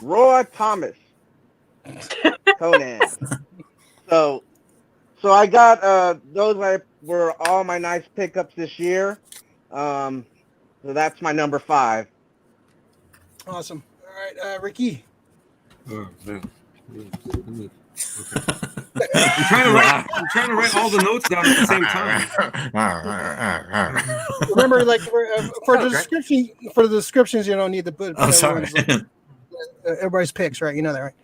Roy Thomas. Conan. So I got those were all my nice pickups this year. So that's my number 5. Awesome. All right, Ricky. Oh, man. Okay. I'm trying to write all the notes down at the same time. Remember, like for the descriptions, you don't need to put everybody's picks, right? You know that, right?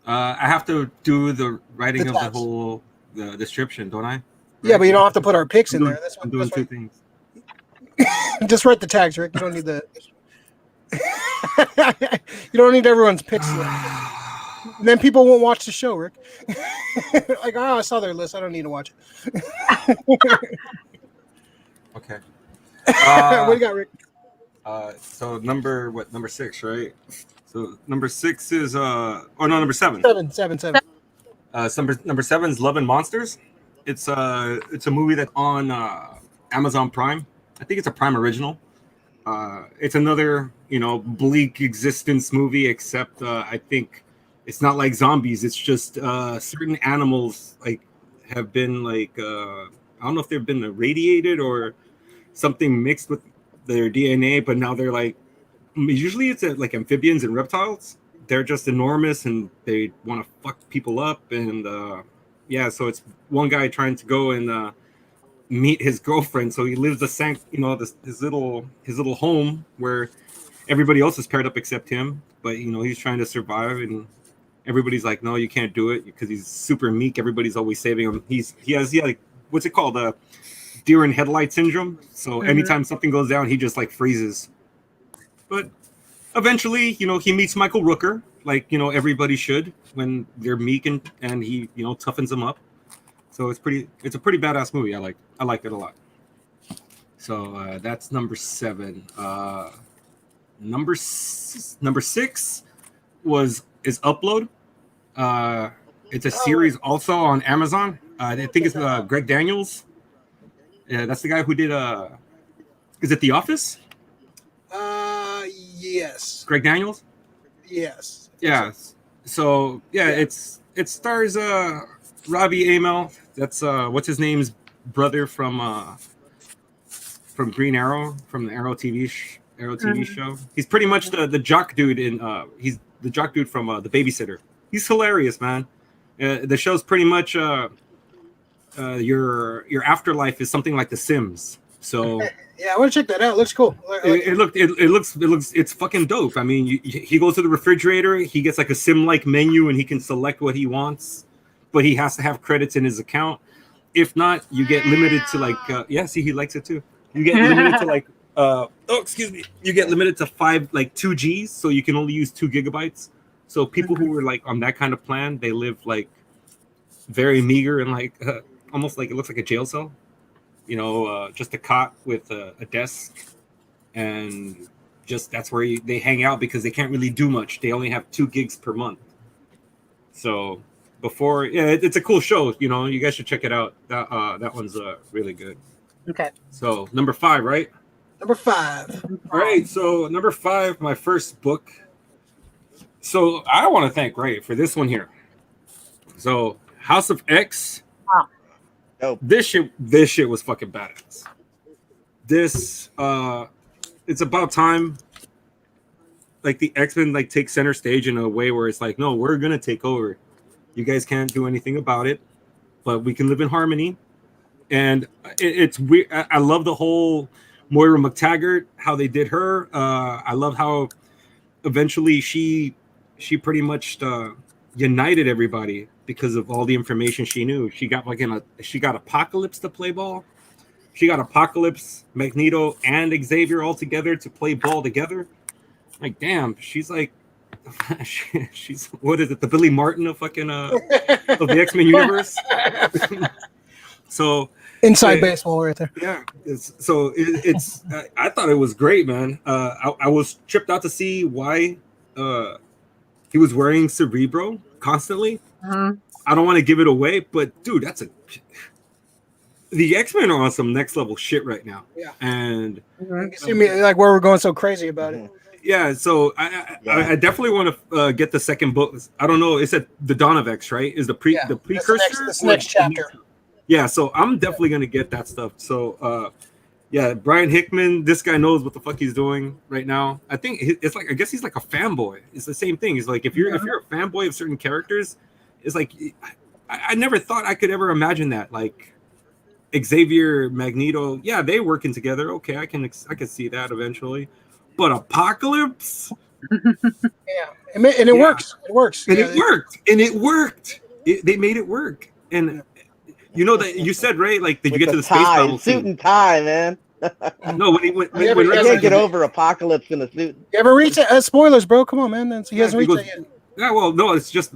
I have to do the writing of the whole description, don't I? Right? Yeah, but you don't have to put our picks in there. I'm doing 2 things. Just write the tags, Rick. You don't need the. You don't need everyone's picks. And then people won't watch the show, Rick. Like, I saw their list. I don't need to watch it. Okay. What do you got, Rick? So number 6, right? So number 6 is number 7. Seven. Number 7 is Love and Monsters. It's a movie that's on Amazon Prime. I think it's a Prime original. It's another, bleak existence movie, except I think it's not like zombies. It's just certain animals have been I don't know if they've been irradiated or something mixed with their DNA, but now they're usually it's like amphibians and reptiles. They're just enormous and they want to fuck people up. And so it's one guy trying to go and meet his girlfriend. So he lives his little home where everybody else is paired up except him. But he's trying to survive, and everybody's like, no, you can't do it because he's super meek. Everybody's always saving him. He has what's it called? Deer in headlight syndrome. So anytime something goes down, he just freezes. But eventually, he meets Michael Rooker, everybody should when they're meek, and he, toughens them up. So it's a pretty badass movie. I liked it a lot. So that's number 7. Number 6 is Upload. It's a series also on Amazon. I think it's Greg Daniels. Yeah, that's the guy who did is it The Office? Yes. Greg Daniels? Yes. Yeah. So it stars Robbie Amell. That's what's his name's brother from Green Arrow, from the Arrow TV show. He's pretty much the jock dude he's the jock dude from The Babysitter. He's hilarious, man. The show's pretty much your afterlife is something like The Sims. So yeah, I want to check that out. It looks cool. It looks it's fucking dope. I mean, he goes to the refrigerator, he gets a sim-like menu, and he can select what he wants, but he has to have credits in his account. If not, you get limited to he likes it too. You get limited to you get limited to 2 Gs, so you can only use 2 gigabytes So people who were like on that kind of plan, they live like very meager and like almost like it looks like a jail cell. You know, just a cot with a desk, and just that's where they hang out because they can't really do much. They only have 2 gigs per month. So before, yeah, it's a cool show. You know, you guys should check it out. That one's really good. Okay. So number 5, right? Number 5. All right. So number 5, my first book. So I want to thank Ray for this one here. So House of X. Oh. This shit was fucking badass. This it's about time like the X-Men like take center stage in a way where it's like, no, we're gonna take over. You guys can't do anything about it, but we can live in harmony. And it's weird. I love the whole Moira McTaggart, how they did her. I love how eventually she pretty much united everybody because of all the information she knew. She got she got Apocalypse to play ball. She got Apocalypse, Magneto, and Xavier all together to play ball together. Like, damn, she's like, she's what is it? The Billy Martin of fucking of the X-Men universe. So inside baseball right there. Yeah, it's I thought it was great, man. I was tripped out to see why he was wearing Cerebro constantly. Mm-hmm. I don't want to give it away, but dude, the X-Men are on some next level shit right now. Yeah, and you see me like where we're going so crazy about it. Yeah, so I definitely want to get the second book. I don't know. It's at the Dawn of X, right? Is the precursor? This next chapter. Yeah, so I'm definitely gonna get that stuff. So yeah, Brian Hickman, this guy knows what the fuck he's doing right now. I think it's like, I guess he's like a fanboy. It's the same thing. It's like if you're a fanboy of certain characters, it's like I never thought I could ever imagine that. Like Xavier, Magneto, yeah, they working together. Okay, I can see that eventually. But Apocalypse, yeah, and it works. It works, and it worked. They made it work. And you know that you said, Ray, like, did you get to the space battle suit and tie, man? No, when I can't get over Apocalypse in a suit. You ever reach it? Spoilers, bro. Come on, man. He hasn't reached it yet. Yeah, well, no, it's just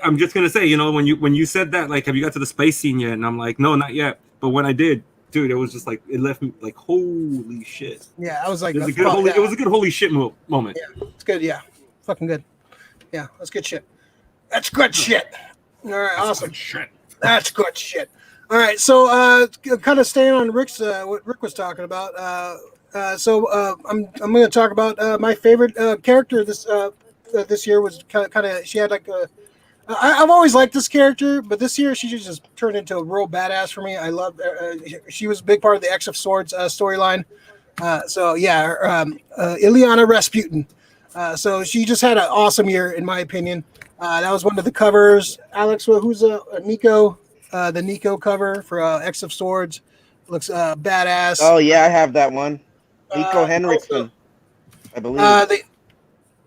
I'm just gonna say, you know, when you said that, like, have you got to the space scene yet? And I'm like, no, not yet. But when I did, dude, it was just like, it left me like, holy shit. Yeah, I was like, it was a good holy shit moment. Yeah, it's good. Yeah, fucking good. Yeah, that's good shit. That's good shit. All right, awesome. Good shit. That's good shit. All right, so kind of staying on Rick's what Rick was talking about. I'm going to talk about my favorite character this year was kind of she had like a. I've always liked this character, but this year she just turned into a real badass for me. I love she was a big part of the X of Swords storyline. So yeah, Illyana Rasputin. So she just had an awesome year, in my opinion. That was one of the covers. Alex, who's Nico? The Nico cover for X of Swords looks badass. Oh yeah, I have that one. Nico Henriksen, I believe.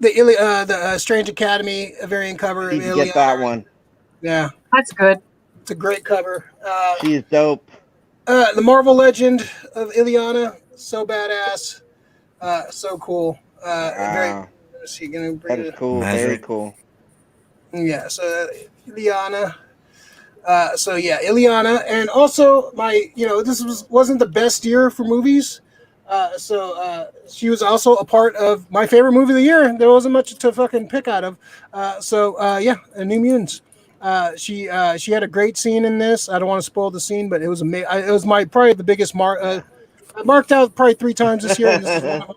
The Strange Academy variant cover. You get that one. Yeah, that's good. It's a great cover. She's dope. The Marvel Legend of Illyana, so badass, so cool. Wow. That is cool. Very cool. Yeah. So Illyana. So yeah, Illyana, and also this wasn't the best year for movies. So she was also a part of my favorite movie of the year. There wasn't much to fucking pick out of. Yeah, New Mutants. She had a great scene in this. I don't want to spoil the scene, but it was amazing. It was probably the biggest I marked out probably 3 times this year. And this is one of them.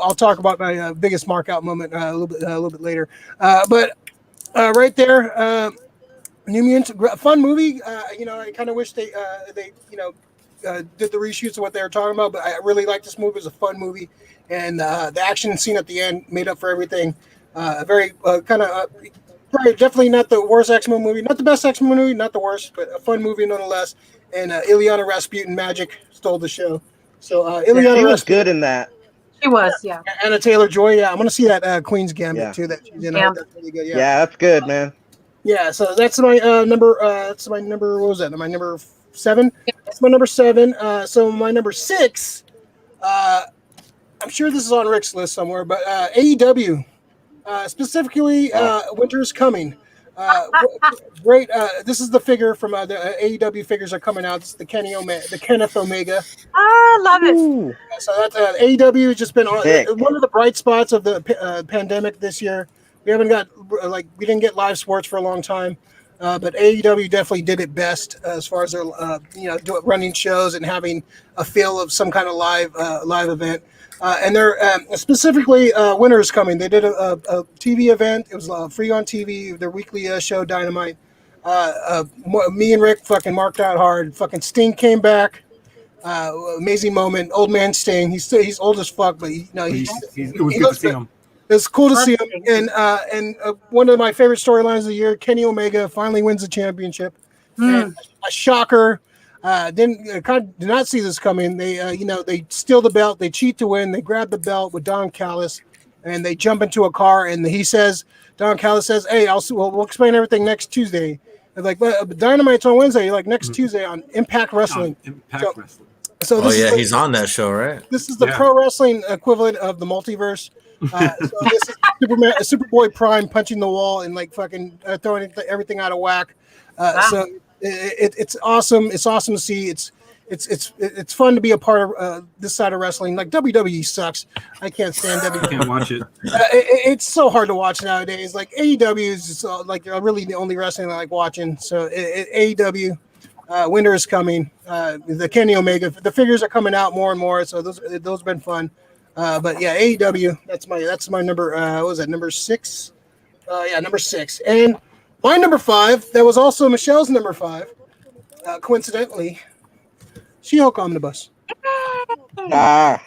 I'll talk about my biggest mark out moment a little bit later. But right there. New Mutants, fun movie. I kind of wish they did the reshoots of what they were talking about, but I really liked this movie. It was a fun movie, and the action scene at the end made up for everything. Very probably definitely not the worst X-Men movie, not the best X-Men movie, not the worst, but a fun movie nonetheless. And Illyana Rasputin magic stole the show. So Illyana she was good in that. She was, yeah. Anna Taylor-Joy, yeah. I'm gonna see that Queen's Gambit too. That she's in. Yeah. That's really good. Yeah, that's good, man. Yeah, so that's my number. That's my number. What was that? My number 7. That's my number 7. So my number 6. I'm sure this is on Rick's list somewhere, but AEW. Specifically, winter is coming. Great. This is the figure from the AEW figures are coming out. This is the Kenneth Omega. Ah, love it. Ooh. So that's AEW has just been Sick. one of the bright spots of the pandemic this year. We haven't got we didn't get live sports for a long time, but AEW definitely did it best as far as their running shows and having a feel of some kind of live event. And they're specifically winter is coming. They did a TV event. It was free on TV. Their weekly show Dynamite. Me and Rick fucking marked out hard. Fucking Sting came back. Amazing moment. Old man Sting. He's old as fuck, but it was good to see him. It's cool to see him. And one of my favorite storylines of the year, Kenny Omega finally wins the championship. And a shocker. Did not see this coming. They they steal the belt. They cheat to win. They grab the belt with Don Callis, and they jump into a car. And Don Callis says, "Hey, we'll explain everything next Tuesday." They're like, but Dynamite's on Wednesday. You're like, next Tuesday on Impact Wrestling. Wrestling. So he's on that show, right? This is the pro wrestling equivalent of the multiverse. So this is Superboy Prime punching the wall and like fucking throwing everything out of whack. So it's awesome. It's awesome to see. It's fun to be a part of this side of wrestling. Like WWE sucks. I can't stand WWE. I can't watch it. It's so hard to watch nowadays. Like AEW is just like really the only wrestling I like watching. So AEW. Winter is coming. The Kenny Omega, the figures are coming out more and more, so those have been fun. But yeah, AEW. That's my number. What was that? Number 6. Number 6. And my number 5. That was also Michelle's number 5. Coincidentally, She-Hulk Omnibus. I've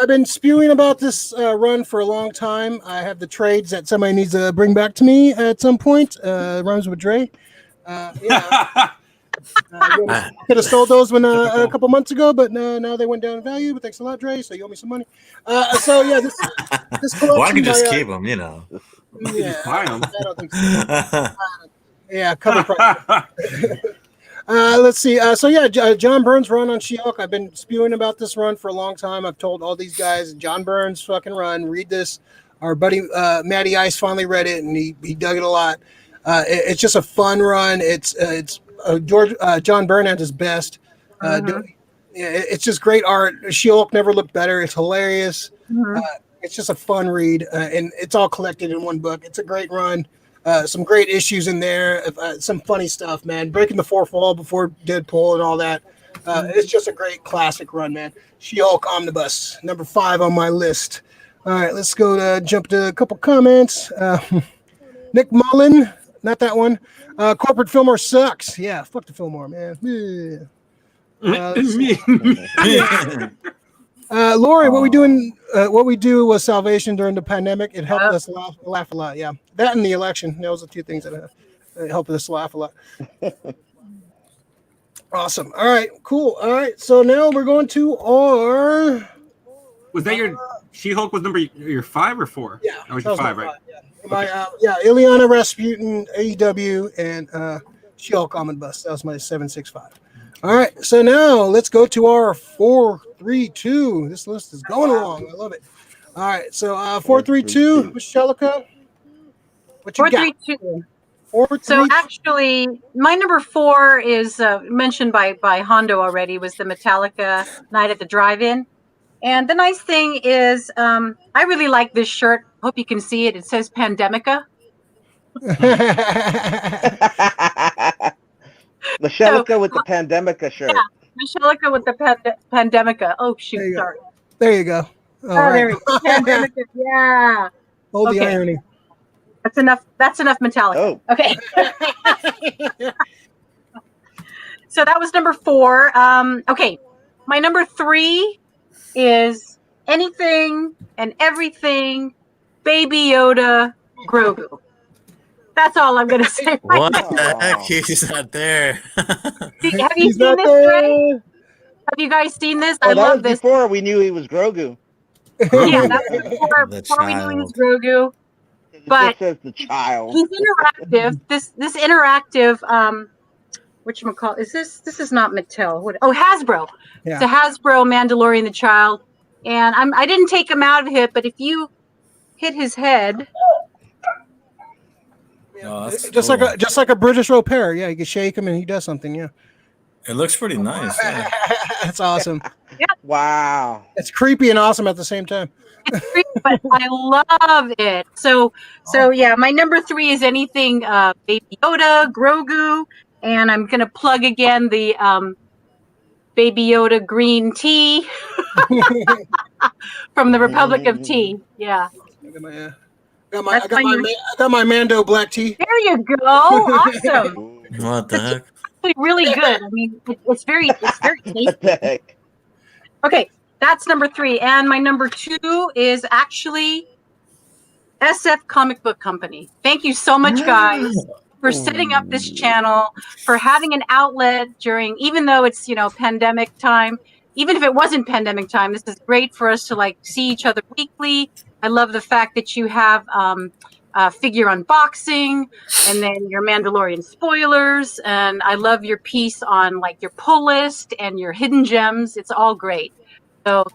been spewing about this run for a long time. I have the trades that somebody needs to bring back to me at some point. Rhymes with Dre. I could have sold those a couple months ago, but now they went down in value. But thanks a lot, Dre. So you owe me some money. This collection. Well, I can just keep them, Yeah, buy them. I don't think so. Yeah, cover price. Let's see. John Burns' run on She-Hulk. I've been spewing about this run for a long time. I've told all these guys, John Burns' fucking run. Read this. Our buddy Matty Ice finally read it, and he dug it a lot. It's just a fun run. It's John Byrne at his best. It's just great art. She-Hulk never looked better. It's hilarious. It's just a fun read, and it's all collected in one book. It's a great run. Some great issues in there. Some funny stuff, man. Breaking the fourth wall before Deadpool and all that. It's just a great classic run, man. She-Hulk Omnibus, number 5 on my list. All right, let's go jump to a couple comments. Nick Mullen. Not that one. Corporate Fillmore sucks. Yeah, fuck the Fillmore, man. Lori, what we do was Salvation during the pandemic. It helped us laugh a lot. Yeah, that and the election. Those are the 2 things that helped us laugh a lot. Awesome. All right, cool. All right, so now we're going to our. Was that your She-Hulk? Was your 5 or 4? Yeah, that was your 5, right? Yeah. Ileana Rasputin, AEW, and She-Hulk Omnibus. That was my 765. All right, so now let's go to our 4-3-2. This list is going along. I love it. All right, so 4-3-2, Meshellica. What you got? 4-3-2. 4-3-2. So actually, my number 4 is mentioned by Hondo already. Was the Metallica Night at the Drive-In. And the nice thing is, I really like this shirt. Hope you can see it. It says Pandemica. Meshellica with the Pandemica shirt. Yeah, Meshellica with the Pandemica. Oh, shoot, sorry. There you go. There we go. Pandemica, yeah. Hold the irony. That's enough Metallica. Oh. Okay. So that was number 4. Okay, my number 3 is Anything and Everything Baby Yoda Grogu. That's all I'm going to say. What the heck? He's not there. Have you seen this, Ray? Have you guys seen this? I love this. Before we knew he was Grogu. Yeah, that was before we knew he was Grogu. But says the child. He's interactive. This interactive whatchamacallit, is this is not Mattel. Hasbro. Yeah. It's a Hasbro Mandalorian the Child. And I didn't take him out of it, but if you hit his head, Oh, that's just cool. like a British au pair. Yeah, you can shake him and he does something. Yeah, It looks pretty nice. Yeah. that's awesome. Wow. It's creepy and awesome at the same time. it's creepy, but I love it. So yeah, my number 3 is anything Baby Yoda, Grogu, and I'm gonna plug again the Baby Yoda green tea from the Republic of Tea. Yeah. I got my Mando black tea. There you go. Awesome. What the heck? It's really good. I mean, it's very tasty. What the heck? Okay, that's number 3, and my number 2 is actually SF Comic Book Company. Thank you so much, guys, for setting up this channel, for having an outlet during, even though it's, pandemic time, even if it wasn't pandemic time, this is great for us to like see each other weekly. I love the fact that you have figure unboxing and then your Mandalorian spoilers. And I love your piece on like your pull list and your hidden gems. It's all great. So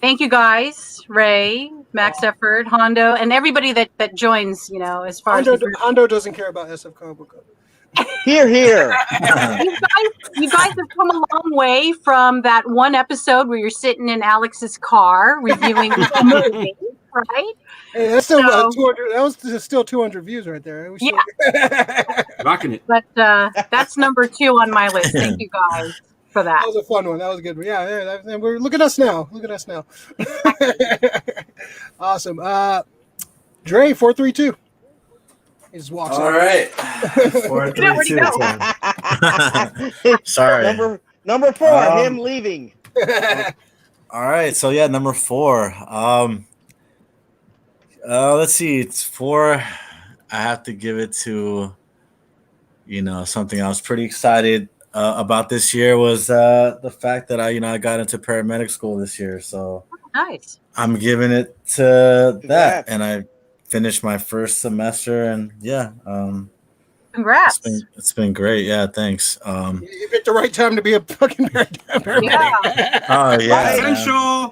thank you guys, Ray, Max Effort, Hondo, and everybody that joins, as far as Hondo doesn't care about SF Comic Book. Here. You guys have come a long way from that one episode where you're sitting in Alex's car reviewing the movie, right? Hey, that's still 200. That was still 200 views right there. Rocking it. But that's number 2 on my list. Thank you guys for that. That was a fun one. That was a good one. Yeah. And look at us now. Awesome. Dre 432. He just walks All out. right. 4, 3, 2. Sorry. Number 4, him leaving. All right. So yeah, number 4. Let's see. It's 4. I have to give it to, something I was pretty excited about this year was the fact that I got into paramedic school this year. So nice. I'm giving it to that, and I finished my first semester, and congrats. It's been great. Yeah, thanks. You picked the right time to be a fucking paramedic. Yeah. Oh yeah, Essential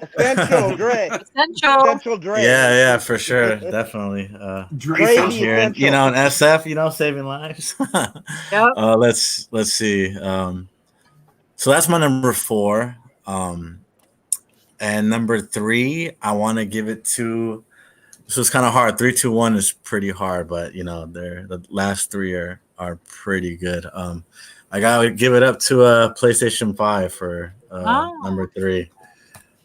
Dre. Yeah, for sure, definitely. Dre here, in SF, saving lives. Yep. Let's see. So that's my number 4. And number 3, I want to give it to. So it's kind of hard. 3, 2, 1 is pretty hard, but the last 3 are pretty good. I gotta give it up to PlayStation 5 for number 3.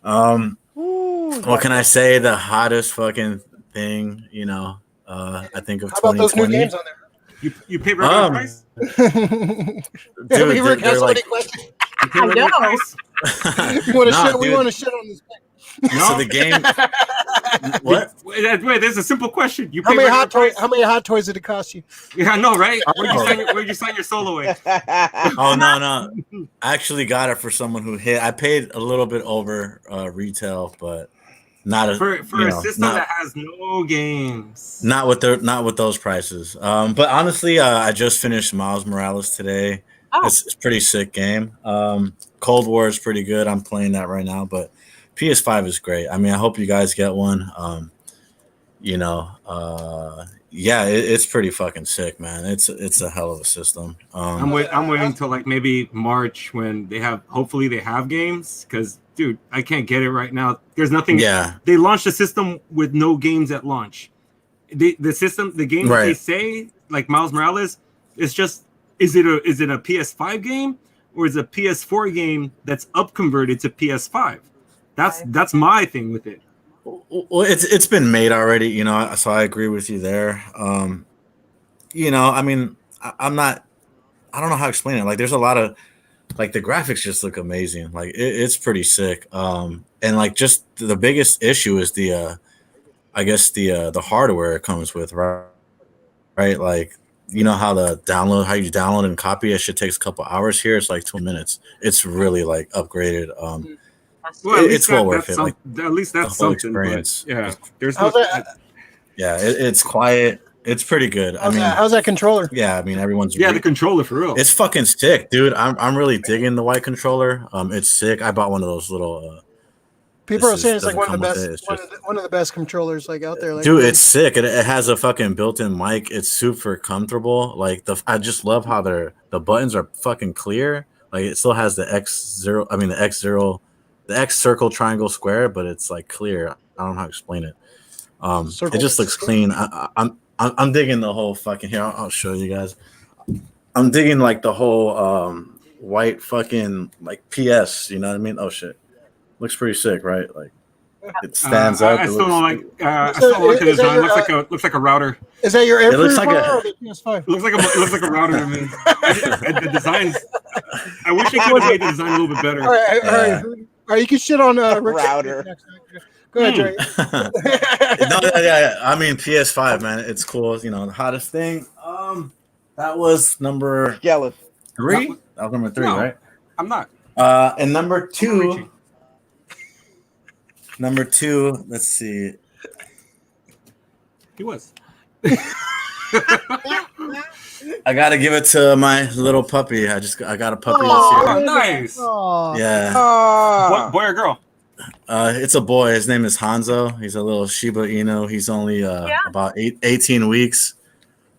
What can I say? The hottest fucking thing, I think of 2020. How about those new games on there? You pay regular price? Dude, they're like, I know. We want to shit on this thing. No. So the game. What? Wait, there's a simple question. You How many hot toys did it cost you? Yeah, I know, right? Where'd you sign your soul away? Oh no! I actually got it for someone who hit. I paid a little bit over retail, but not for a system that has no games. Not with those prices. But honestly, I just finished Miles Morales today. Oh. It's a pretty sick game. Cold War is pretty good. I'm playing that right now, but PS5 is great. I mean, I hope you guys get one. It's pretty fucking sick, man. It's a hell of a system. I'm waiting till like maybe March when hopefully they have games, because dude, I can't get it right now. There's nothing. Yeah. They launched a system with no games at launch. The game right. That they say, like Miles Morales, is it a PS5 game or is it a PS4 game that's upconverted to PS5? That's my thing with it. Well, it's been made already, so I agree with you there. I mean, I don't know how to explain it. Like, there's a lot of, like, the graphics just look amazing. Like, it's pretty sick. And like, just the biggest issue is the hardware it comes with, right? Like, how you download and copy it shit takes a couple hours. Here it's like 2 minutes. It's really like upgraded. Well, it's well worth it. Like, at least that's something. Experience. Yeah, there's it's quiet. It's pretty good. How's that controller? Yeah, I mean, everyone's the controller for real. It's fucking sick, dude. I'm really digging the white controller. It's sick. I bought one of those little People are saying it's like doesn't one of the come best, with it. It's just- one of the best controllers like out there. Like, dude, it's sick. It has a fucking built-in mic. It's super comfortable. Like I just love how the buttons are fucking clear. Like it still has the X0. I mean the X0, the X circle, triangle, square, but it's like clear. I don't know how to explain it. It just looks clean. I'm digging the whole fucking here. I'll show you guys. I'm digging like the whole white fucking like PS. You know what I mean? Oh shit, looks pretty sick, right? Like it stands up. I It still looks, I still don't like the is that design. your, Looks like a router. Is that your Air It looks like Purifier a- or the PS5? It looks like a router to me. The designs. I wish they could have made the design a little bit better. All right. You can shit on Rick Router. next. Go ahead, Dre. yeah. I mean PS5, man. It's cool. You know, the hottest thing. That was number Jealous. 3. That was number 3, No. right? I'm not. And number 2. reaching. Number 2. Let's see. He was. I gotta give it to my little puppy. I got a puppy Oh, this nice. Oh, year. Yeah. Ah. Boy or girl? It's a boy. His name is Hanzo. He's a little Shiba Inu. He's only about 18 weeks.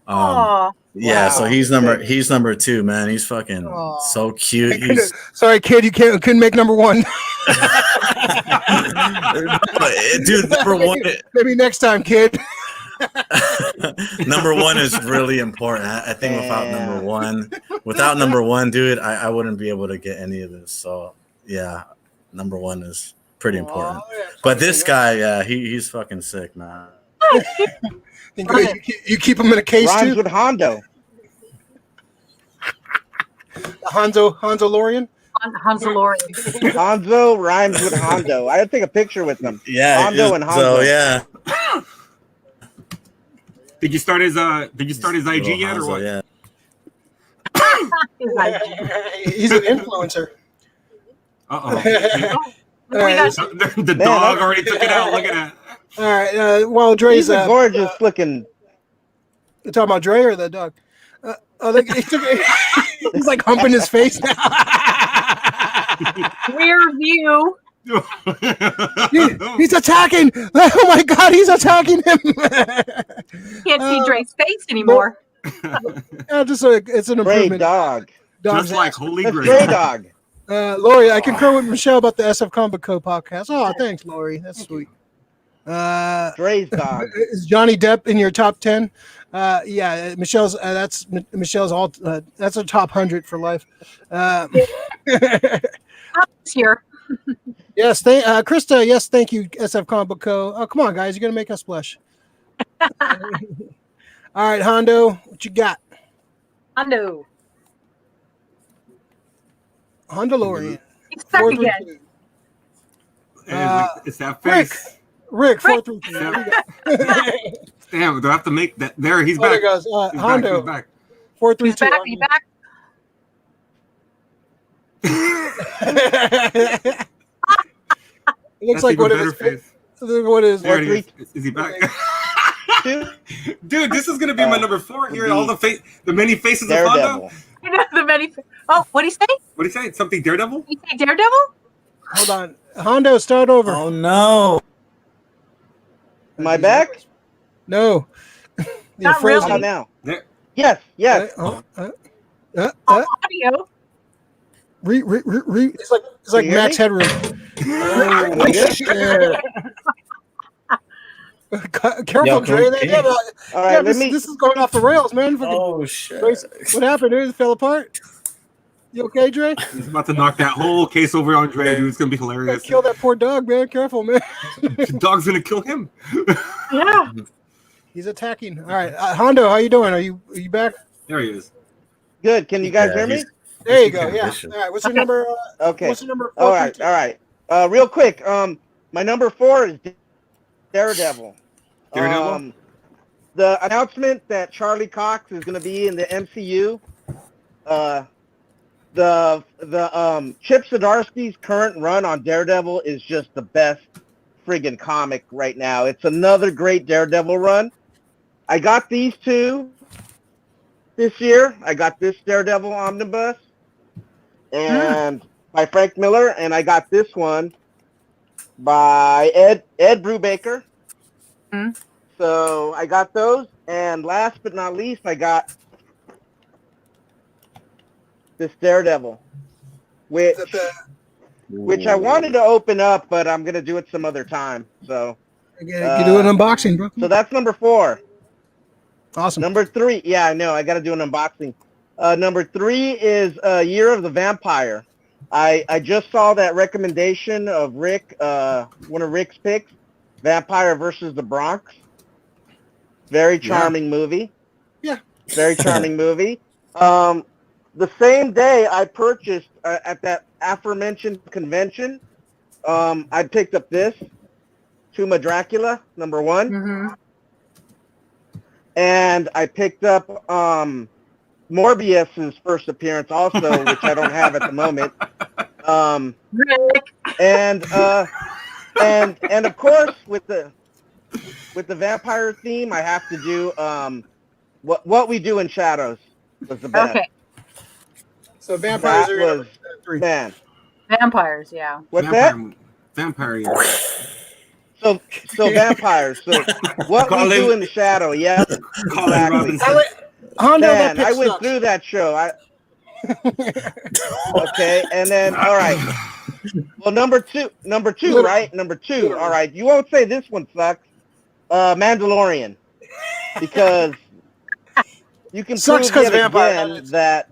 Aw. Yeah, Wow. so he's number 2, man. He's fucking Aw. so cute. He's sorry, kid, you couldn't make number 1. dude, number 1. Maybe next time, kid. Number 1 is really important. I think without number 1, dude, I wouldn't be able to get any of this. So yeah, number 1 is pretty important. Oh, yeah. But this guy, yeah, he's fucking sick, man. You keep him in a case Rhymes too. with Hondo. Hanzo Lorian. Hansalorian. Hanzo rhymes with Hondo. I had to take a picture with them. Yeah, Hondo and Hanzo. So yeah. Did you start his IG yet or Hanzo, what? yeah. He's an influencer. Uh-oh. The Man, dog already took it out. Look at that. All right. While Dre's He's a gorgeous looking. you talking about Dre or the dog? He's like humping his face now. Rear view. He's attacking. Oh my God, he's attacking him. Can't see Dre's face anymore. It's an Gray improvement. dog. Dog's Just like ass. Holy That's Grail. Gray dog. Lori, I concur with Michelle about the SF Comic Co podcast. Oh, thanks, Lori. That's sweet. Dre's dog. Is Johnny Depp in your top 10? Yeah, Michelle's. That's Michelle's all. That's a top 100 for life. Here. Yes, Krista. Yes, thank you, SF Comic Co. Oh, come on, guys, you're gonna make us blush. All right, Hondo, what you got? Hondo. Hondo Lorian. He's stuck again. It's that face. Rick 432. Damn, do I have to make that? There, he's Oh, there back. goes He's Hondo back. 432. He's back. He's back. It looks That's like even what better is face. what is There it is he back? Dude, this is gonna be my number 4 here. All the many faces of Hondo. Daredevil. You know the many. Oh, what did he say? What did he say? Something Daredevil? He say Daredevil? Hold on, Hondo, start over. Oh no. Am I back? No, you're Not frozen. How now? There. Yes, yes. Audio. It's like Can you hear Max me? Headroom. Oh, my goodness. Careful, Yo, Dre. can Yeah, you- All right, let me. this is going off the rails, man. Fucking- Oh shit. What happened, dude? It fell apart. You okay, Dre? He's about to knock that whole case over on Dre, dude. It's gonna be Gotta hilarious. kill that poor dog, man. Careful, man. The dog's gonna kill him. Yeah. He's attacking. All right, Hondo, how you doing? Are you back? There he is. Good. Can you guys hear me? There you go. Yeah. Vicious. All right. What's your number? Okay. What's your number? All right. All right. Real quick. My number 4 is Daredevil. Daredevil? The announcement that Charlie Cox is going to be in the MCU. The Chip Zdarsky's current run on Daredevil is just the best friggin' comic right now. It's another great Daredevil run. I got these 2 this year. I got this Daredevil omnibus and by Frank Miller, and I got this one by Ed Brubaker. Hmm? So I got those, and last but not least, I got this Daredevil, which I wanted to open up, but I'm gonna do it some other time. So You do an unboxing, bro. So that's number 4. Awesome. Number 3, yeah, I know, I got to do an unboxing. Number 3 is Year of the Vampire. I just saw that recommendation of Rick, one of Rick's picks, Vampire versus the Bronx. Very charming movie. Yeah. Very charming movie. The same day I purchased at that aforementioned convention, I picked up this, Tomb of Dracula, number 1. Mm-hmm. And I picked up Morbius's first appearance also, which I don't have at the moment. And of course with the vampire theme, I have to do what we do in shadows was the best. Okay. So vampires That are was, man. Vampires, yeah. What's that? Vampire. Yeah. So vampires. So what we do in the shadow, yeah. Exactly. Hondo, Man, that I pick went sucks. through that show. Okay, and then all right. Well, number two, right? Number 2. All right. You won't say this one sucks. Mandalorian, because you can Sucks prove 'cause yet vampire again that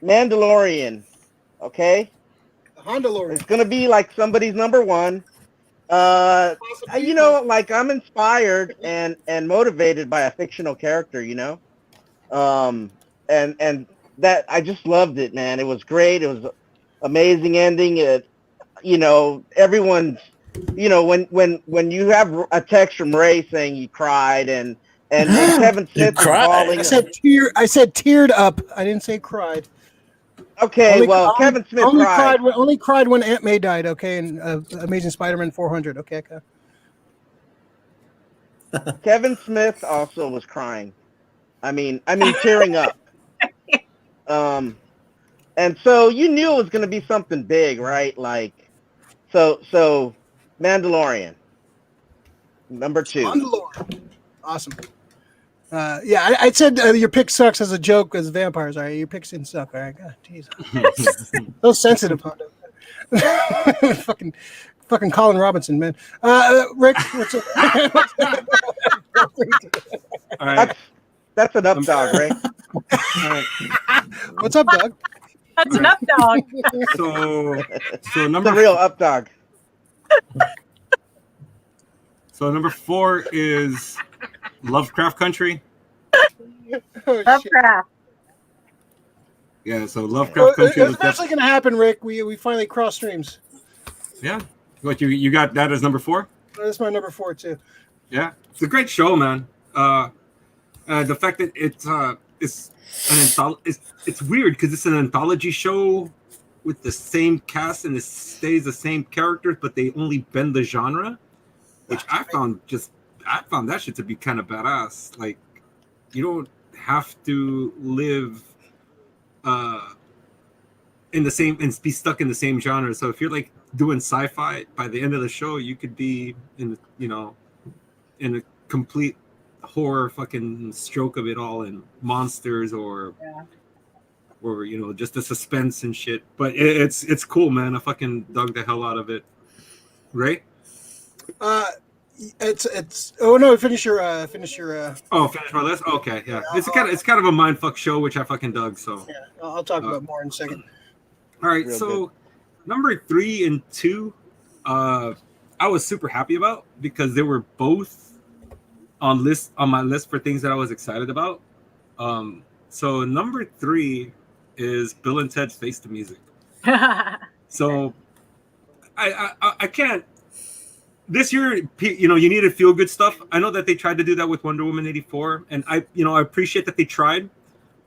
Mandalorian, okay, Hondo it's gonna be like somebody's number 1. You know, like I'm inspired and motivated by a fictional character, you know, and that I just loved it, man. It was great. It was amazing ending. You know, everyone's, you know, when you have a text from Ray saying you cried and Kevin Smith is bawling. I said teared up. I didn't say cried. Okay, Kevin Smith cried. Only cried when Aunt May died. Okay, in Amazing Spider-Man 400. Okay. Kevin Smith also was crying. I mean, tearing up. And so you knew it was going to be something big, right? Like, so Mandalorian, number 2. Mandalorian. Awesome. Yeah, I said your pick sucks as a joke as vampires. All right, your picks didn't suck. All right, God, jeez, so sensitive, Hondo. fucking Colin Robinson, man. Rick, what's up? All right. That's an up dog, right? All right. What's up, Doug? That's an up dog. So number the real up dog. So number 4 is Lovecraft Country. Lovecraft. Yeah, so Lovecraft Country. It's actually going to happen, Rick. We finally cross streams. Yeah. What you got that as number 4? That's my number 4 too. Yeah, it's a great show, man. The fact that it's an it's weird because it's an anthology show with the same cast and it stays the same characters, but they only bend the genre, which I found that shit to be kind of badass. Like, you don't have to live in the same and be stuck in the same genre. So if you're like doing sci-fi, by the end of the show, you could be in a complete horror fucking stroke of it all and monsters or just the suspense and shit. But it's cool, man. I fucking dug the hell out of it. Right? It's oh no, finish your finish my list. Okay, yeah. It's kind of a mindfuck show, which I fucking dug. So yeah, I'll talk about more in a second. All right, Real so good. number 3 and 2, I was super happy about because they were both on my list for things that I was excited about. So number 3 is Bill and Ted's Face the Music. So I can't. This year, you needed feel good stuff. I know that they tried to do that with Wonder Woman 84, and I appreciate that they tried,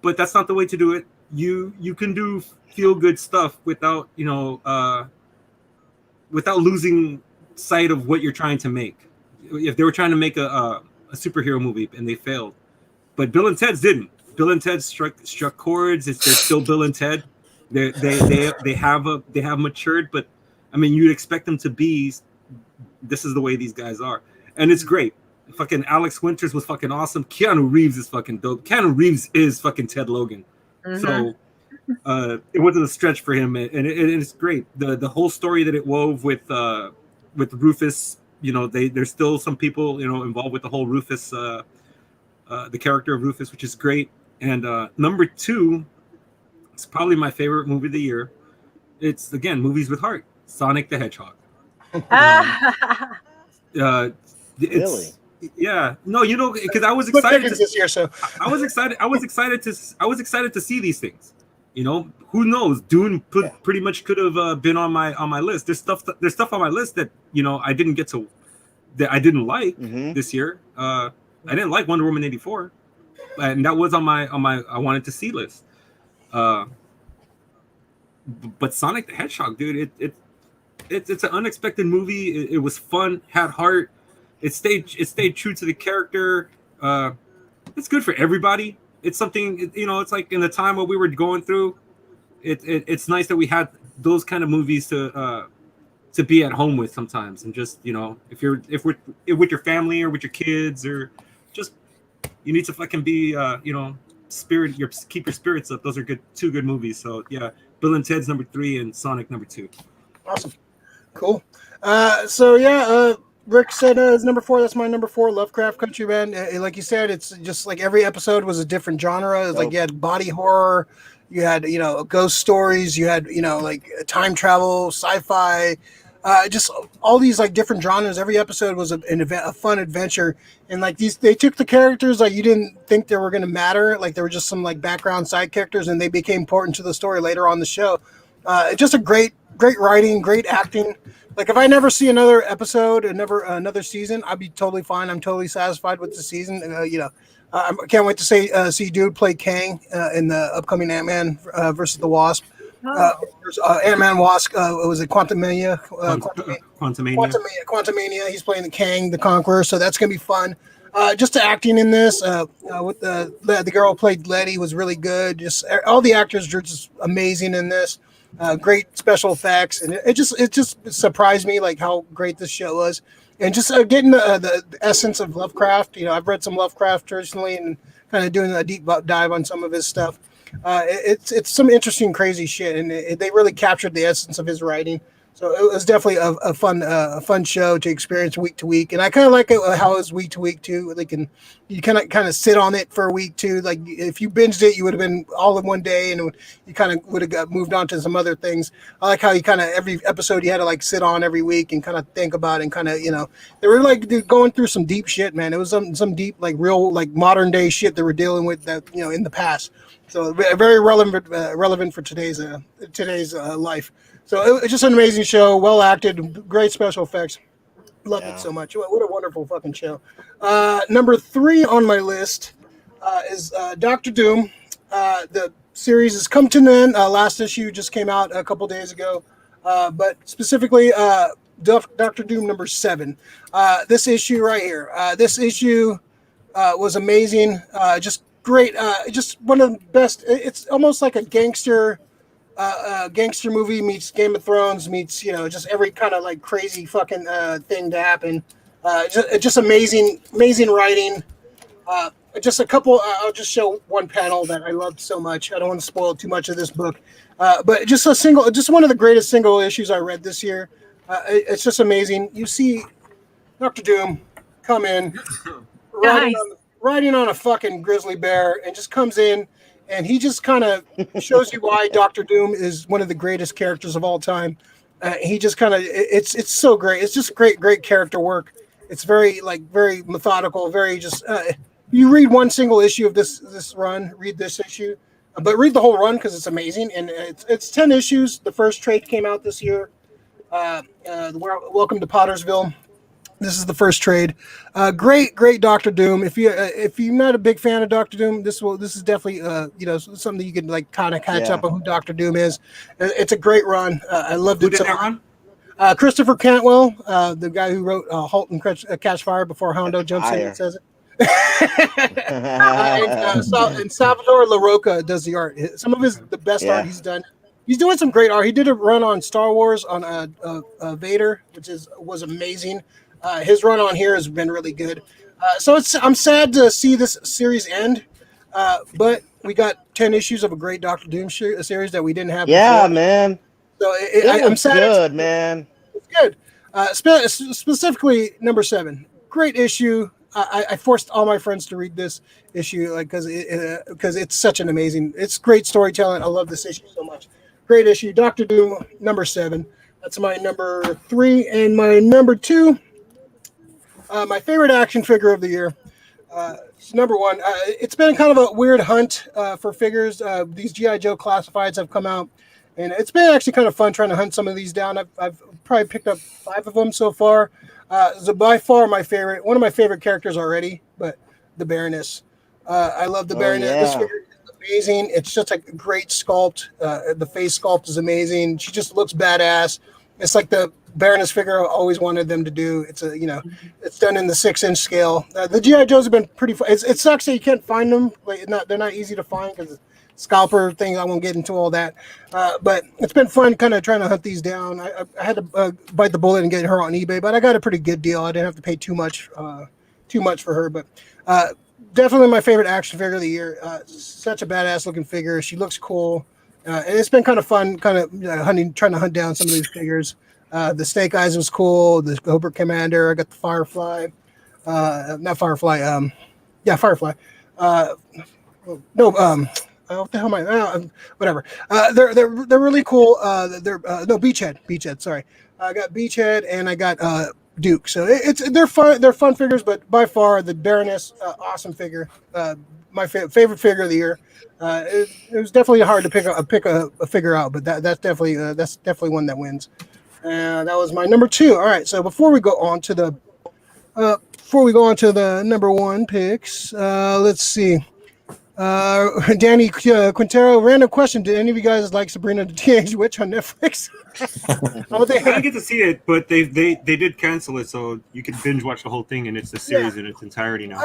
but that's not the way to do it. You can do feel good stuff without losing sight of what you're trying to make. If they were trying to make a superhero movie and they failed, but Bill and Ted's didn't. Bill and Ted struck chords. They're still Bill and Ted, They have matured, but I mean, you'd expect them to be. This is the way these guys are, and it's great. Fucking Alex Winters was fucking awesome. Keanu Reeves is fucking dope. Keanu Reeves is fucking Ted Logan. So it wasn't a stretch for him, and it's great. The whole story that it wove with Rufus. You know, there's still some people involved with the whole Rufus, the character of Rufus, which is great. And number 2, it's probably my favorite movie of the year. It's again movies with heart. Sonic the Hedgehog. Really? Yeah, no, because I was excited this year, so I was excited to see these things. Who knows? Dune pretty much could have been on my list. There's stuff on my list that I didn't get to, that I didn't like this year. I didn't like Wonder Woman 84, and that was on my I wanted to see list. But Sonic the Hedgehog, dude, it's an unexpected movie. It was fun, had heart. It stayed true to the character. It's good for everybody. It's something, it's like in the time what we were going through. It's nice that we had those kind of movies to be at home with sometimes, and just if with your family or with your kids, or just you need to fucking be keep your spirits up. Those are two good movies. So yeah, Bill and Ted's number 3 and Sonic number 2. Awesome, cool. Rick said his number 4. That's my number 4, Lovecraft Country, man. Like you said, it's just like every episode was a different genre. It's like you had body horror, you had ghost stories, you had like time travel, sci-fi, just all these like different genres. Every episode was a fun adventure, and like they took the characters like you didn't think they were going to matter, like they were just some like background side characters, and they became important to the story later on the show. Just a great writing, great acting. Like if I never see another episode and never another season, I'd be totally fine. I'm totally satisfied with the season. I can't wait to see dude play Kang in the upcoming Ant-Man versus the Wasp. Ant-Man Wasp was it Quantumania? Quantumania. He's playing the Kang, the Conqueror. So that's gonna be fun. Just the acting in this with the girl who played Letty was really good. Just all the actors were just amazing in this. Great special effects, and it just surprised me like how great this show was, and just getting the essence of Lovecraft. I've read some Lovecraft recently and kind of doing a deep dive on some of his stuff. It's some interesting, crazy shit, and they really captured the essence of his writing. So it was definitely a fun show to experience week to week, and I kind of like it how it's week to week too. You kind of sit on it for a week too. Like if you binged it, you would have been all in one day, and you kind of would have moved on to some other things. I like how you kind of every episode you had to like sit on every week and kind of think about it, and kind of they were like going through some deep shit, man. It was some deep like real like modern day shit they were dealing with that in the past. So very relevant for today's life. So it's just an amazing show, well acted, great special effects. Love it so much. What a wonderful fucking show. Number 3 on my list is Doctor Doom. The series has come to an end. Last issue just came out a couple days ago, but specifically Doctor Doom number 7. This issue right here. This issue was amazing. Just great. Just one of the best. It's almost like a gangster movie meets Game of Thrones meets just every kind of like crazy fucking thing to happen. Just amazing writing. Just a couple. I'll just show one panel that I loved so much. I don't want to spoil too much of this book, but just one of the greatest single issues I read this year. It's just amazing. You see Dr. Doom come in riding on a fucking grizzly bear, and just comes in. And he just kind of shows you why Doctor Doom is one of the greatest characters of all time. He just kind of, it's so great. It's just great character work. It's very methodical, very just, you read one single issue of this run, read this issue, but read the whole run because it's amazing. And it's 10 issues. The first trade came out this year. Welcome to Pottersville. This is the first trade. Great Doctor Doom. If you're not a big fan of Doctor Doom, this is definitely something that you can like kind of catch up on who Doctor Doom is. It's a great run. I loved it. Who did that run? Christopher Cantwell, the guy who wrote *Halt and Catch Fire* before Hondo jumps in and says it. and Salvador La Roca does the art. Some of the best art he's done He's doing some great art. He did a run on Star Wars on Vader, which was amazing. His run on here has been really good. So I'm sad to see this series end, but we got 10 issues of a great Doctor Doom series that we didn't have Yeah, before. man. So I'm sad. good, man. It's good. Specifically, number 7. Great issue. I forced all my friends to read this issue, like because it's such an amazing. It's great storytelling. I love this issue so much. Great issue. Doctor Doom, number 7. That's my number 3, and my number 2. My favorite action figure of the year. Number 1. It's been kind of a weird hunt for figures. These GI Joe classifieds have come out, and it's been actually kind of fun trying to hunt some of these down. I've probably picked up 5 of them so far. So by far my favorite, one of my favorite characters already, but the Baroness. I love the Baroness. Yeah. This figure is amazing. It's just like a great sculpt. The face sculpt is amazing. She just looks badass. It's like the Baroness figure I always wanted them to do. It's it's done in the 6-inch scale. The GI Joes have been pretty fun. It sucks that you can't find them. Like they're not easy to find because scalper thing. I won't get into all that, but it's been fun kind of trying to hunt these down. I had to bite the bullet and get her on eBay, but I got a pretty good deal. I didn't have to pay too much for her, but definitely my favorite action figure of the year. Such a badass looking figure. She looks cool, and it's been kind of fun, kind of trying to hunt down some of these figures. The Snake Eyes was cool. The Cobra Commander. I got the Firefly. Not Firefly. Yeah, Firefly. No. What the hell am I? Whatever. They're really cool. Beachhead. Sorry, I got Beachhead and I got Duke. So they're fun. They're fun figures, but by far the Baroness, awesome figure. My favorite figure of the year. It was definitely hard to pick a figure out, but that's definitely one that wins. That was my number 2. All right. So before we go on to the number 1 picks, let's see. Danny Quintero, random question. Did any of you guys like Sabrina the Teenage Witch on Netflix? I didn't get to see it, but they did cancel it, so you can binge watch the whole thing, and it's the series in its entirety now.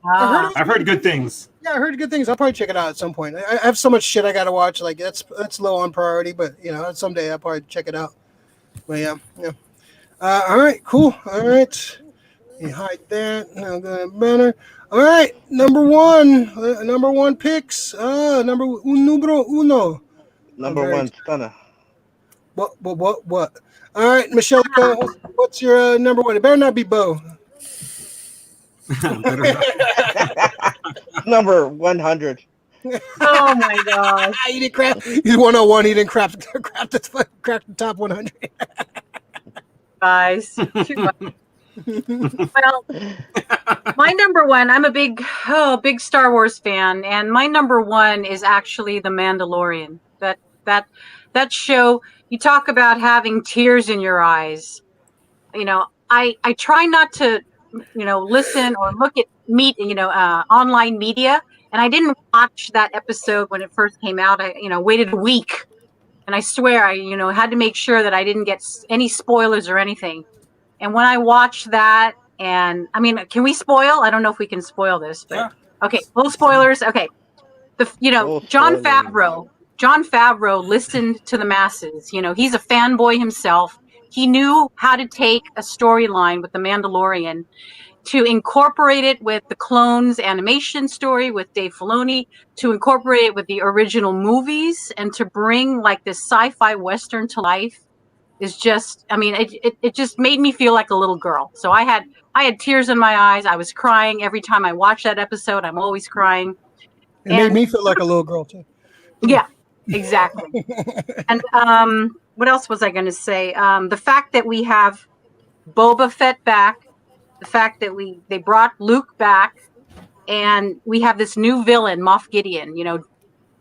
I've heard good things. Yeah, I heard good things. I'll probably check it out at some point. I have so much shit I gotta watch. Like that's low on priority, but someday I'll probably check it out. But yeah. All right, cool. All right, you hide that. Now go to banner. All right, number 1 picks. Numero uno. Number 1 stunner. What? All right, Meshellica, what's your number 1? It better not be Bo. Number 100. Oh my gosh! He didn't crack. He's 101. He didn't crack the top 100. Guys, too much. Well, my number 1, I'm a big Star Wars fan, and my number 1 is actually The Mandalorian. That show, you talk about having tears in your eyes. I try not to, listen or look at online media, and I didn't watch that episode when it first came out. I waited a week, and I swear I had to make sure that I didn't get any spoilers or anything. And when I watched that, and I mean, can we spoil? I don't know if we can spoil this, but yeah. Okay, little spoilers. Okay, Jon Favreau listened to the masses. He's a fanboy himself. He knew how to take a storyline with The Mandalorian to incorporate it with the Clones animation story with Dave Filoni, to incorporate it with the original movies, and to bring like this sci-fi Western to life. Is just, I mean, it just made me feel like a little girl. So I had tears in my eyes. I was crying every time I watched that episode. I'm always crying. It made me feel like a little girl too. Yeah, exactly. And what else was I going to say? The fact that we have Boba Fett back, the fact that they brought Luke back, and we have this new villain, Moff Gideon.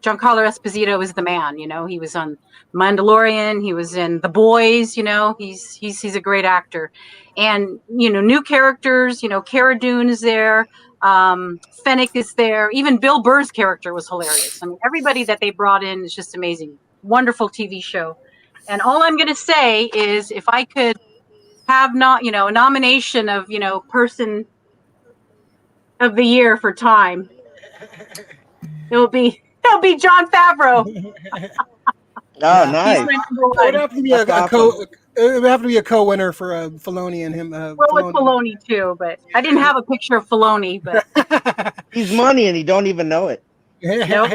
Giancarlo Esposito is the man. He was on Mandalorian. He was in The Boys. He's a great actor, and new characters. Cara Dune is there. Fennec is there. Even Bill Burr's character was hilarious. I mean, everybody that they brought in is just amazing. Wonderful TV show. And all I'm going to say is, if I could have a nomination of person of the year for Time, it'll be Jon Favreau. Oh, He's nice. my number It would one. have to be That's awesome. it would have to be a co-winner for Filoni and him. Well, with Filoni too, but I didn't have a picture of Filoni, but He's money and he don't even know it. nope.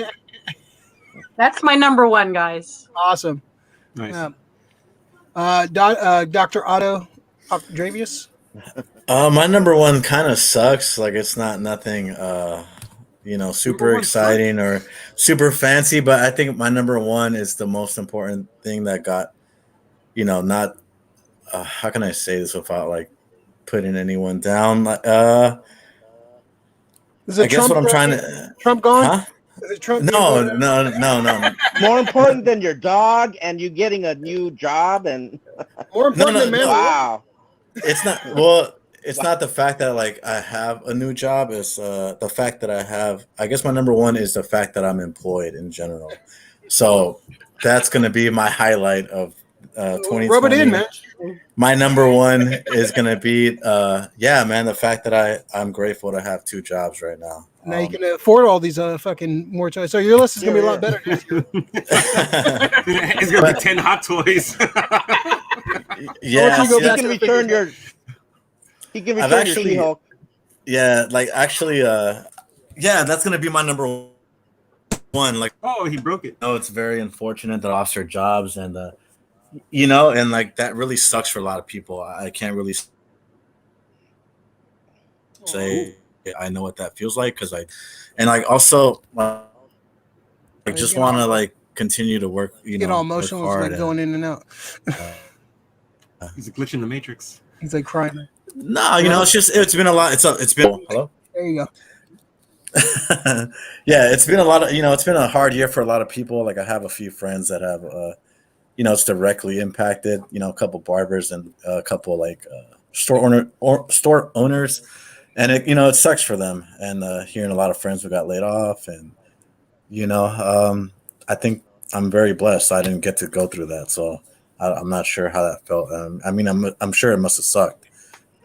That's my number one, guys. Awesome. Nice. Dr. Otto OckDrevious. My number one kind of sucks. Like it's not nothing, super exciting or super fancy. But I think my number one is the most important thing that got, not. How can I say this without like putting anyone down? I guess what I'm trying to. Trump gone? Huh? Is it Trump? No. More important than your dog and you getting a new job and More important than man. wow. It's not. Well, it's not the fact that like I have a new job. It's the fact that I guess my number one is the fact that I'm employed in general. So that's going to be my highlight of 2020. Rub it in, man. My number one is going to be, the fact that I'm grateful to have 2 jobs right now. Now you can afford all these fucking more choice. So your list is going to be a lot better. It's going to be 10 hot toys. Yeah. He can return your She-Hulk. Yeah, like actually, that's going to be my number one. Like, oh, he broke it. No, it's very unfortunate that I lost their jobs and, and like that really sucks for a lot of people. I can't really say I know what that feels like because also just want to like continue to work. Get all emotional, like going in and out. He's a glitch in the matrix. He's like crying. No, it's been a lot. It's been hello. There you go. Yeah, it's been a lot of it's been a hard year for a lot of people. Like I have a few friends that have it's directly impacted. A couple barbers and a couple like store owners, and it sucks for them. And hearing a lot of friends who got laid off, and I think I'm very blessed. I didn't get to go through that, so I'm not sure how that felt. I'm sure it must have sucked,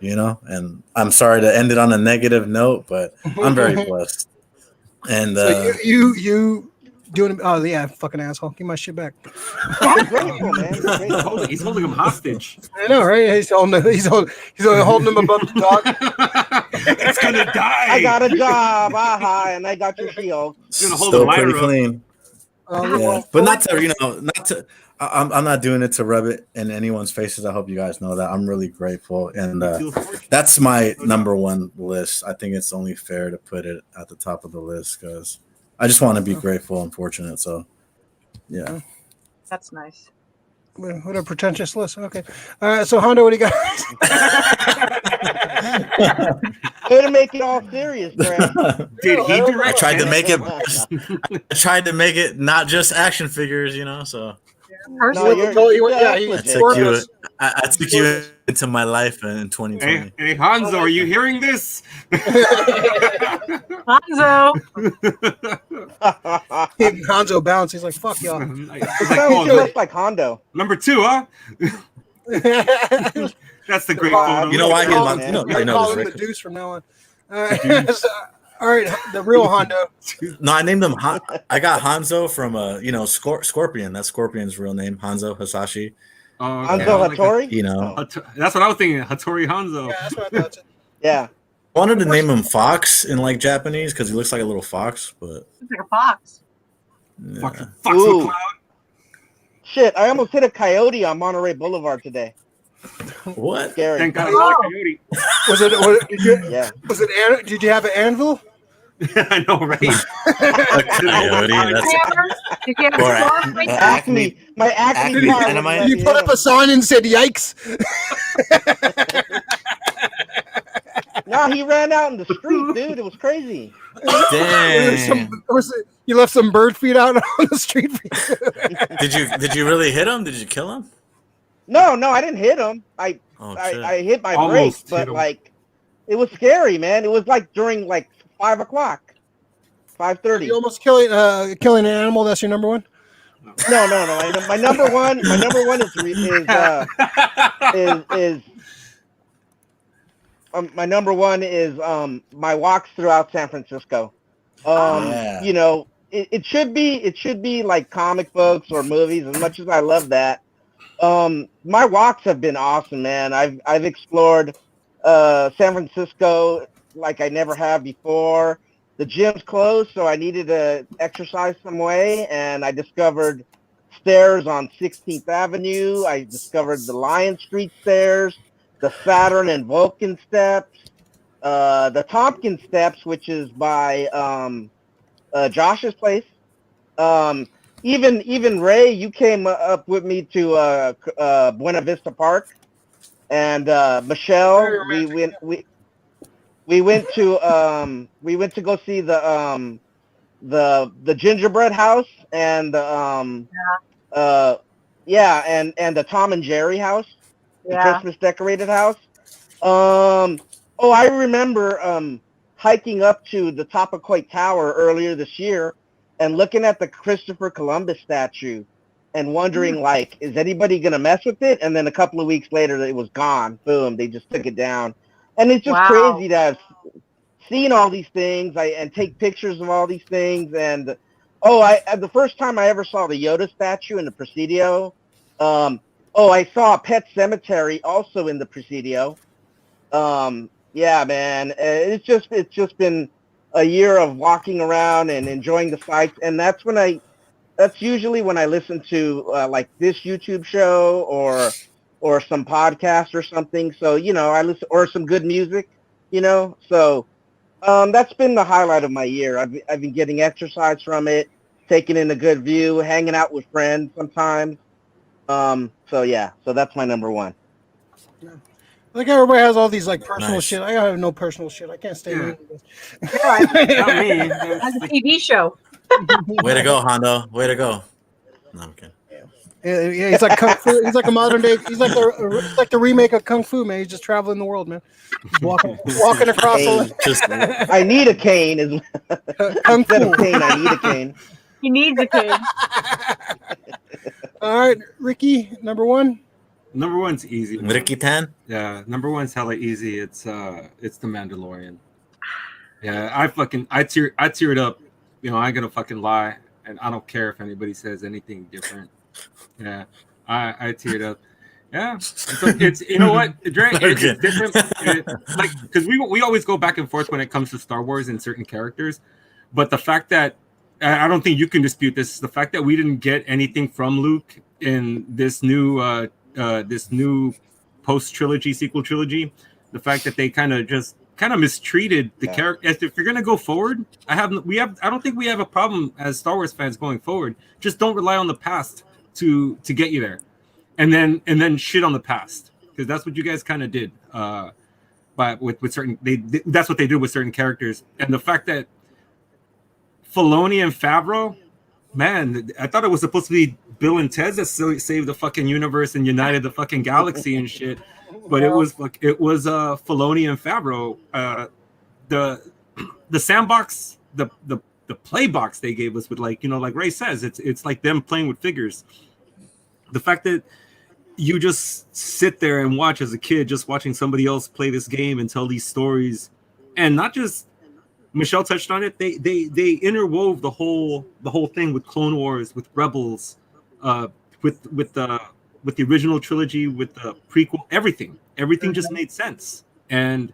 And I'm sorry to end it on a negative note, but I'm very blessed. And so you doing? Oh yeah, fucking asshole! Give my shit back. Grateful, man. He's holding him hostage. I know, right? He's holding him above the dog. It's gonna die. I got a job, and I got your She-Hulk. Still pretty clean. Yeah, but not to I'm not doing it to rub it in anyone's faces. I hope you guys know that I'm really grateful, and that's my number one list. I think it's only fair to put it at the top of the list because I just want to be grateful and fortunate. So, yeah, that's nice. What a pretentious list. Okay, so Hondo, what do you got? Way to make it all serious, Brad. Did he direct? I tried to make it not just action figures, So I took you into my life in 2020. Hey Hanzo, are you hearing this? Hanzo. Hanzo bounced. He's like, "Fuck y'all." It's like Hondo. Number 2, huh? That's the great photo. You know why? Call him the Deuce from now on. All right, the real Hondo. No, I named him. I got Hanzo from Scorpion. That's Scorpion's real name, Hanzo Hasashi. Hanzo Hattori. That's what I was thinking. Hattori Hanzo. Yeah, that's what I thought. Yeah. I wanted to name him Fox in like Japanese because he looks like a little fox, but it's like a fox. Yeah. Fox McCloud. Shit, I almost hit a coyote on Monterey Boulevard today. What? Scary. Thank God it's not a coyote. Was it? Did you have an anvil? I know, right? A coyote. Acme. My Acme car. You put up a sign and said, "Yikes." No, he ran out in the street, dude. It was crazy. Dang. You left some bird feed out on the street. Did you really hit him? Did you kill him? No, I didn't hit him. I hit my brakes, but like it was scary, man. It was like during like 5 o'clock, 5:30. You almost killing an animal. That's your number one. No. My number one my number one is my walks throughout San Francisco. it should be like comic books or movies. As much as I love that, my walks have been awesome, man. I've explored San Francisco like I never have before. The gym's closed, so I needed to exercise some way, and I discovered stairs on 16th Avenue. I discovered the Lion Street stairs, the Saturn and Vulcan steps, the Tompkins steps, which is by Josh's place. Even Ray, you came up with me to Buena Vista Park, and Michelle, we went to go see the gingerbread house and the and the Tom and Jerry house, the Christmas decorated house. I remember hiking up to the top of Coit Tower earlier this year and looking at the Christopher Columbus statue and wondering, like, is anybody going to mess with it? And then a couple of weeks later, it was gone. Boom, they just took it down. And it's just crazy to have seen all these things and take pictures of all these things. And, the first time I ever saw the Yoda statue in the Presidio, I saw a Pet Cemetery also in the Presidio. Yeah, man, it's just been a year of walking around and enjoying the sights. And that's usually when I listen to like this YouTube show or some podcast or something. So, I listen, or some good music, so that's been the highlight of my year. I've been getting exercise from it, taking in a good view, hanging out with friends sometimes. So that's my number one. Yeah. Like everybody has all these like personal shit. I have no personal shit. I can't stay with this. Not me. As a TV show. Way to go, Hondo. Way to go. No, I'm kidding. Yeah, he's like Kung Fu. He's like a modern day. He's like the remake of Kung Fu, man. He's just traveling the world, man. Walking across. I need a cane. Kung Instead Fu. of cane, I need a cane. He needs a cane. All right, Ricky, number one. Number one's easy. Ricky Tan? Yeah, number one's hella easy. It's The Mandalorian. Yeah, I teared up. I ain't gonna fucking lie, and I don't care if anybody says anything different. Yeah, I teared up. Yeah, it's you know what, Drake, it's different. Because we always go back and forth when it comes to Star Wars and certain characters, but the fact that I don't think you can dispute this, the fact that we didn't get anything from Luke in this new post trilogy, sequel trilogy, the fact that they kind of mistreated the character. If you're gonna go forward, I don't think we have a problem as Star Wars fans going forward. Just don't rely on the past to get you there, and then shit on the past, because that's what you guys kind of did. But with certain, that's what they did with certain characters, and the fact that Filoni and Favreau, man, I thought it was supposed to be Bill and Ted that saved the fucking universe and united the fucking galaxy and shit. But it was Filoni and Favreau. The sandbox, the play box they gave us with, like Ray says, it's like them playing with figures. The fact that you just sit there and watch as a kid, just watching somebody else play this game and tell these stories, and not just Michelle touched on it. They interwove the whole thing with Clone Wars, with Rebels, with the original trilogy, with the prequel, everything just made sense. And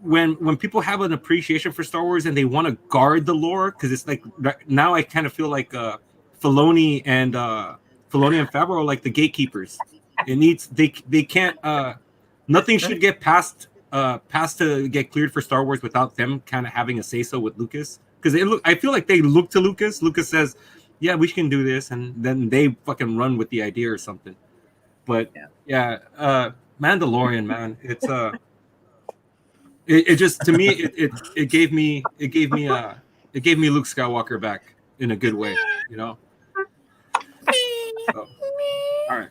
when people have an appreciation for Star Wars and they want to guard the lore, because it's like now I kind of feel like Filoni and Favreau are like the gatekeepers. They can't nothing should get passed to get cleared for Star Wars without them kind of having a say so with Lucas, because I feel like they look to Lucas. Lucas says, yeah, we can do this, and then they fucking run with the idea or something. But Mandalorian, man, it's it just, to me, it gave me Luke Skywalker back in a good way, So, all right.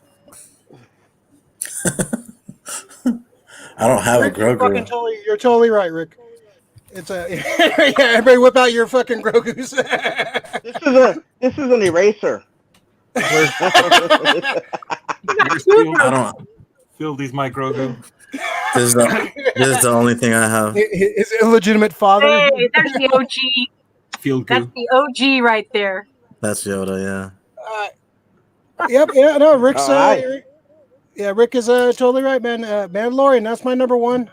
I don't have a Grogu. You're totally right, Rick. It's everybody whip out your fucking Grogu's. This is an eraser. I don't. Phildy's my Grogu. This is the only thing I have. His illegitimate father. Hey, there's the OG. Feel That's good. the OG right there. That's Yoda, yeah. Yep, yeah, no, Rick's Oh, hi. yeah, Rick is totally right, man. Mandalorian, that's my number one.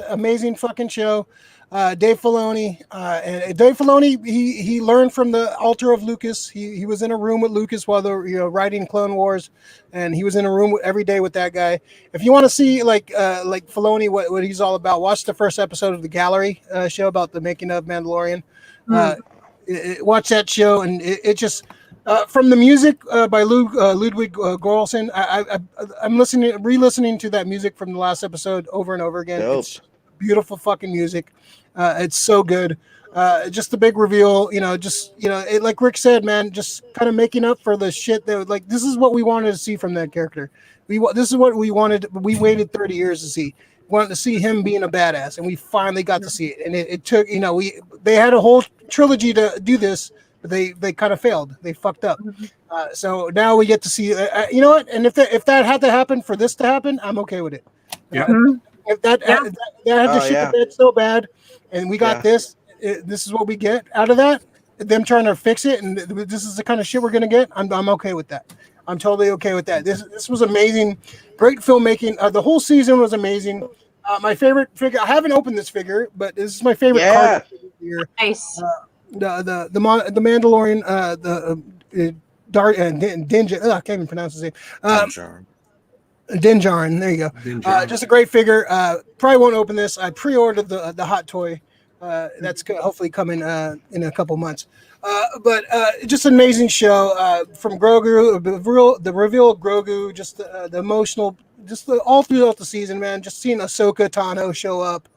Amazing fucking show. Dave Filoni, and Dave Filoni, he learned from the altar of Lucas. He was in a room with Lucas while they were writing Clone Wars, and he was in a room every day with that guy. If you want to see like Filoni, what he's all about, watch the first episode of the Gallery show about the making of Mandalorian. Watch that show, and it just. From the music by Ludwig Göransson, I'm re-listening to that music from the last episode over and over again. Dope. It's beautiful fucking music. It's so good. Just the big reveal, like Rick said, man, just kind of making up for the shit that like this is what we wanted to see from that character. This is what we wanted. We waited 30 years to see. We wanted to see him being a badass, and we finally got to see it. And it took, they had a whole trilogy to do this. But they kind of failed. They fucked up. So now we get to see. You know what? And if that had to happen for this to happen, I'm okay with it. Yeah. If that had to shit the bed so bad, and we got this is what we get out of that. Them trying to fix it, and this is the kind of shit we're gonna get. I'm okay with that. I'm totally okay with that. This was amazing. Great filmmaking. The whole season was amazing. My favorite figure. I haven't opened this figure, but this is my favorite card figure. Nice. The Mandalorian, Dinja. I can't even pronounce his name. Din Djarin. There you go. Just a great figure. Probably won't open this. I pre-ordered the hot toy. That's hopefully coming in a couple months. But just an amazing show from Grogu. The reveal of Grogu. Just the emotional. Just all throughout the season, man. Just seeing Ahsoka Tano show up.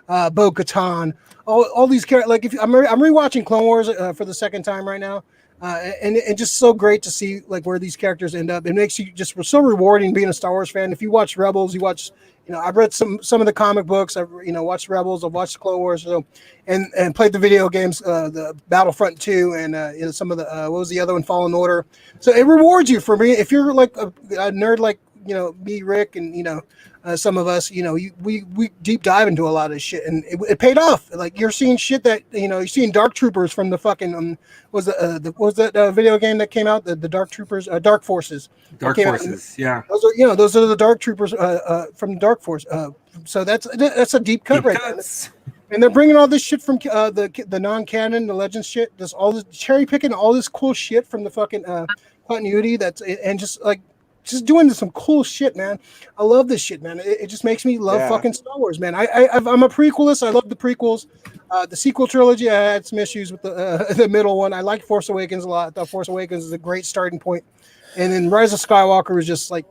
Bo-Katan, all these characters. Like I'm rewatching Clone Wars for the second time right now, and just so great to see like where these characters end up. It makes you just so rewarding being a Star Wars fan. If you watch Rebels, you watch. I've read some of the comic books. I've watched Rebels. I've watched Clone Wars. So, and played the video games, the Battlefront 2, and some of the what was the other one, Fallen Order. So it rewards you for me if you're like a nerd like me, Rick, and some of us, we deep dive into a lot of shit, and it paid off. Like you're seeing shit that you're seeing Dark Troopers from the fucking was that video game that came out, the Dark Troopers, Dark Forces. Dark Forces, yeah. Those are the Dark Troopers from Dark Force. So that's a deep cut right there. And they're bringing all this shit from the non-canon, the Legends shit. Just all this cherry picking all this cool shit from the fucking continuity. And just doing some cool shit, man. I love this shit, man. It just makes me love fucking Star Wars, man. I'm a prequelist. I love the prequels. The sequel trilogy, I had some issues with the middle one. I like Force Awakens a lot. I thought Force Awakens is a great starting point. And then Rise of Skywalker was just like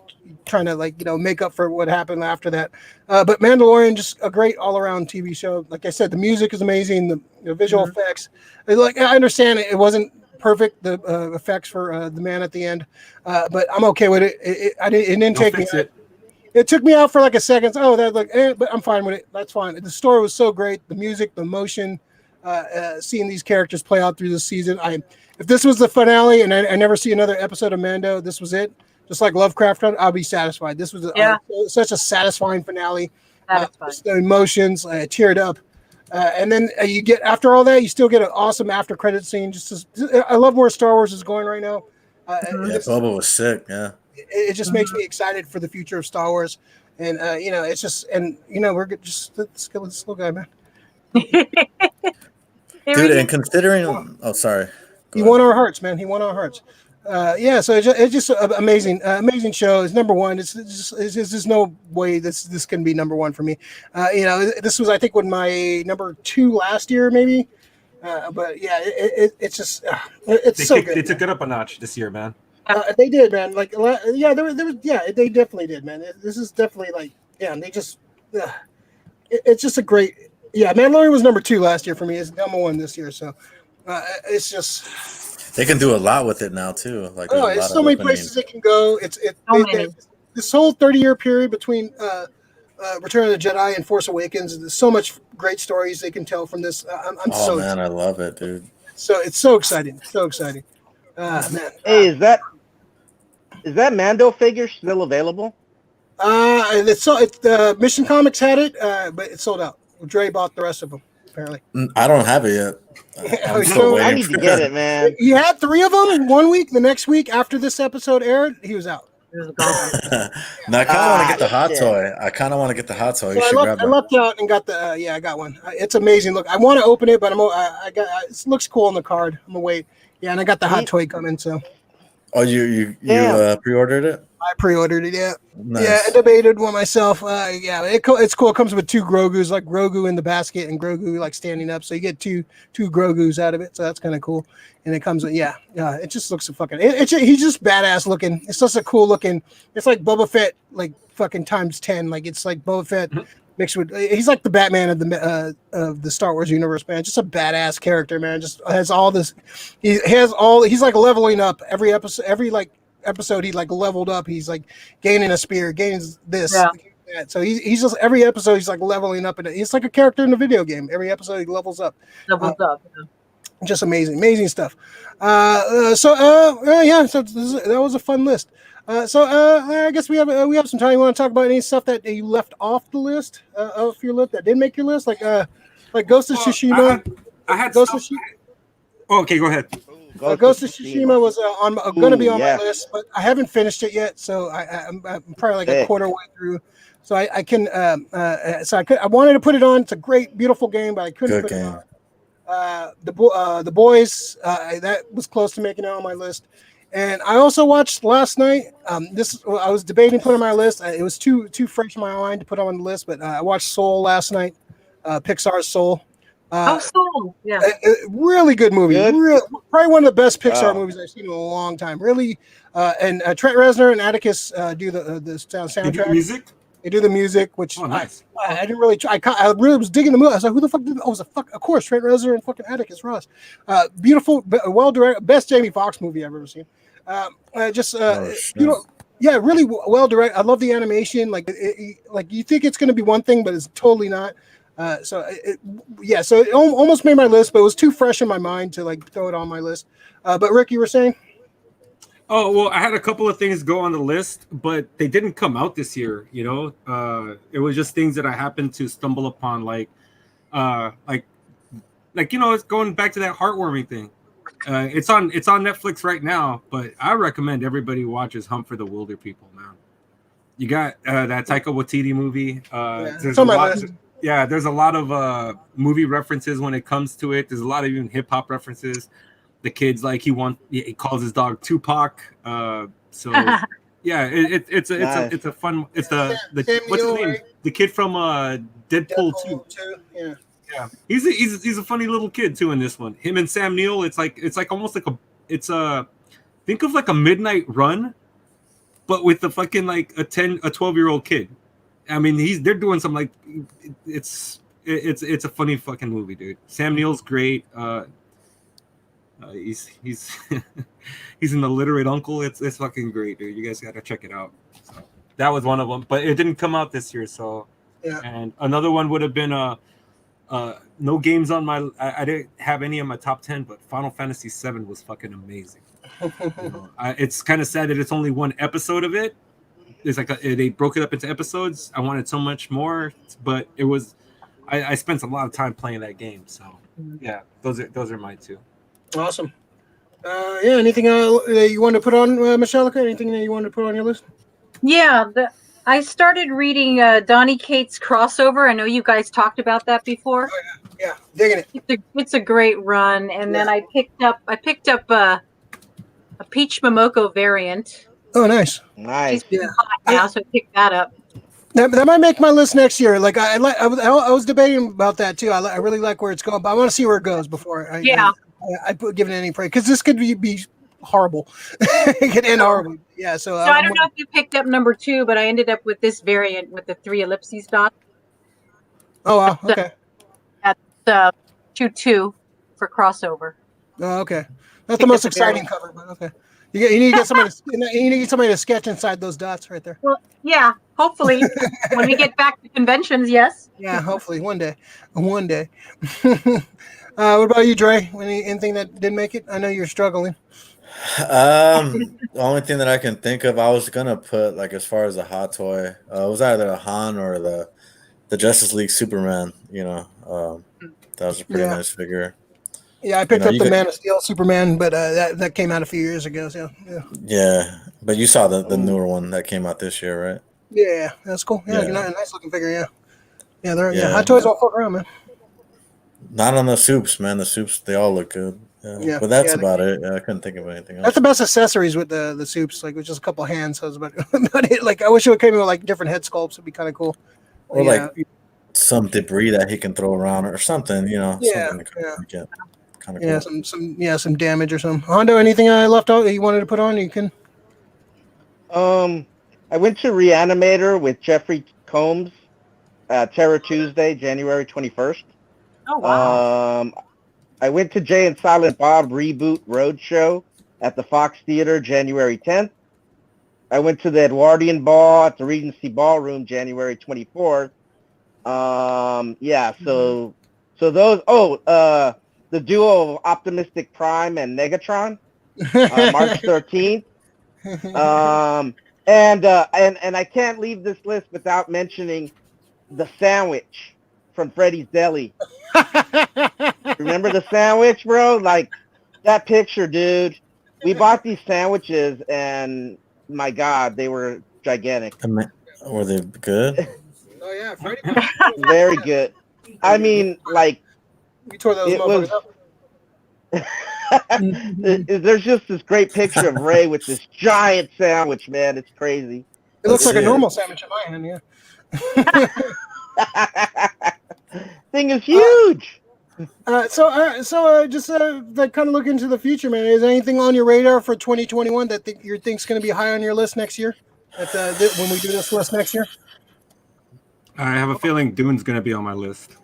trying to make up for what happened after that. But Mandalorian, just a great all-around TV show. Like I said, the music is amazing. The visual effects. Like I understand it wasn't perfect, the effects for the man at the end, but I'm okay with it. It didn't take me. It took me out for like a second. But I'm fine with it. That's fine. The story was so great. The music, the emotion, seeing these characters play out through the season. If this was the finale and I never see another episode of Mando, this was it. Just like Lovecraft, I'll be satisfied. This was such a satisfying finale. Just the emotions, I teared up. And then you get after all that, you still get an awesome after credit scene. I love where Star Wars is going right now. Boba was sick. Yeah, it just makes me excited for the future of Star Wars, and it's just we're just let's go with this little guy, man. Dude, and considering, sorry, he won our hearts, man. He won our hearts. So it's just amazing show. It's number one. It's just no way this can be number one for me. This was I think when my number 2 last year maybe. But yeah, it's just it's so good. They took it up a notch this year, man. They did, man. Like they definitely did, man. This is definitely and they just it's just a great Mandalorian was number 2 last year for me. It's number 1 this year. So it's just. They can do a lot with it now too. Like it's so many places they can go. This whole 30-year period between Return of the Jedi and Force Awakens. There's so much great stories they can tell from this. Man, I love it, dude. So it's so exciting, so exciting. Man. Hey, is that Mando figure still available? Mission Comics had it, but it sold out. Dre bought the rest of them. apparently. I don't have it yet. I'm still waiting. I need to get it, man. You had 3 of them 1 week. The next week after this episode aired, he was out. No, I kind of want to get the hot toy. I kind of want to get the hot toy. You should grab I lucked out and got the. Yeah, I got one. It's amazing. Look, I want to open it, but it looks cool on the card. I'm gonna wait. Yeah, and I got the hot toy coming. So. Oh, you pre-ordered it? I pre-ordered it. Yeah. Nice. Yeah, I debated one myself. Yeah, it's cool. It comes with 2 Grogus, like Grogu in the basket and Grogu like standing up. So you get two Grogus out of it. So that's kind of cool. And it comes with it just looks fucking. He's just badass looking. It's just a cool looking. It's like Boba Fett, like fucking times 10. Like it's like Boba Fett mixed with. He's like the Batman of the Star Wars universe, man. Just a badass character, man. Just has all this. He's like leveling up every episode. Every like episode he like leveled up. He's like gaining a spear, gains this. Yeah. So he's just every episode he's like leveling up, and it's like a character in a video game. Every episode he levels up. Just amazing stuff. So that was a fun list. I guess we have some time. You want to talk about any stuff that you left off the list of your list that didn't make your list, like Ghost of Tsushima. I had Ghost of Tsushima. Okay, go ahead. Ghost of Tsushima was going to be on my list, but I haven't finished it yet, so I'm probably like a quarter way through. So I wanted to put it on. It's a great, beautiful game, but I couldn't put it on. The Boys that was close to making it on my list, and I also watched last night. I was debating putting on my list. It was too fresh in my mind to put on the list, but I watched Soul last night. Pixar's Soul. Soul, yeah, really good movie. Probably one of the best Pixar movies I've seen in a long time. Really, and Trent Reznor and Atticus do the soundtrack. They do the music. They do the music, which nice. I didn't really try. I really was digging the movie. I was like, who the fuck did? Of course, Trent Reznor and fucking Atticus Ross. Beautiful, well directed, best Jamie Foxx movie I've ever seen. Really well directed. I love the animation. Like you think it's going to be one thing, but it's totally not. So it almost made my list, but it was too fresh in my mind to like throw it on my list. But Rick, you were saying? Oh, well, I had a couple of things go on the list, but they didn't come out this year, you know? It was just things that I happened to stumble upon, like, you know, it's going back to that heartwarming thing. It's on Netflix right now, but I recommend everybody watches Hunt for the Wilder People, man. You got that Taika Waititi movie. There's a lot of movie references when it comes to it. There's a lot of even hip hop references. The kid's like he calls his dog Tupac. It's a fun. It's the what's his name? Right? The kid from Deadpool 2. Yeah. He's a funny little kid too in this one. Him and Sam Neill. It's like almost like think of like a Midnight Run, but with the fucking like a 12-year-old kid. I mean, they're doing some like it's a funny fucking movie, dude. Sam Neill's great. He's he's an illiterate uncle. It's fucking great, dude. You guys gotta check it out. So that was one of them, but it didn't come out this year. So yeah. And another one would have been no games on my. I didn't have any in my top 10, but Final Fantasy VII was fucking amazing. It's kind of sad that it's only one episode of it. It's like they broke it up into episodes. I wanted so much more, but it was. I spent a lot of time playing that game. So yeah, those are mine too. Awesome. Anything that you want to put on, Meshellica? Anything that you want to put on your list? Yeah, I started reading Donny Cates' crossover. I know you guys talked about that before. Oh, yeah, digging it. It's a great run, and then I picked up a Peach Momoko variant. Oh, nice. Nice. She's hot now, so I picked that up. That might make my list next year. Like I was debating about that too. I really like where it's going, but I want to see where it goes before I give it any praise, because this could be horrible. It could end horribly. Yeah. So I don't know if you picked up number 2, but I ended up with this variant with the 3 ellipses dots. Oh wow. Okay. At 2-2 for crossover. Oh, okay. That's the most exciting cover, but okay. You need to get somebody. You need somebody to sketch inside those dots right there. Well, yeah. Hopefully, when we get back to conventions, yes. Yeah, hopefully one day. One day. What about you, Dre? Anything that didn't make it? I know you're struggling. The only thing that I can think of, I was gonna put like as far as a hot toy, it was either a Han or the Justice League Superman. You know, That was a pretty nice figure. Yeah, I picked up the Man of Steel Superman, but that came out a few years ago. So yeah, but you saw the newer one that came out this year, right? Yeah, that's cool. Yeah, nice looking figure. Yeah, Hot Toys all fuck around, man. Not on the soups, man. The soups, they all look good. But that's about it. I couldn't think of anything else. That's the best accessories with the soups, like with just a couple of hands. So it was about it. Like I wish it came with like different head sculpts. It'd be kind of cool. Or like some debris that he can throw around or something, something to get kind of cool. Some damage or something. Hondo, anything I left out that you wanted to put on? You can. I went to Reanimator with Jeffrey Combs, Terror Tuesday, January 21st. Oh wow. I went to Jay and Silent Bob Reboot Roadshow at the Fox Theater, January 10th. I went to the Edwardian Ball at the Regency Ballroom, January 24th. So those. The duo of Optimistic Prime and Negatron, March 13th. And I can't leave this list without mentioning the sandwich from Freddy's Deli. Remember the sandwich, bro? Like that picture, dude. We bought these sandwiches, and my God, they were gigantic. Were they good? Oh yeah, Freddy. Very good. I mean, like we tore those motherfuckers up. There's just this great picture of Ray with this giant sandwich, man. It's crazy. It looks like a normal sandwich in my hand, yeah. Thing is huge. So just like kind of look into the future, man. Is anything on your radar for 2021 that you think's going to be high on your list next year? When we do this list next year, I have a feeling Dune's going to be on my list.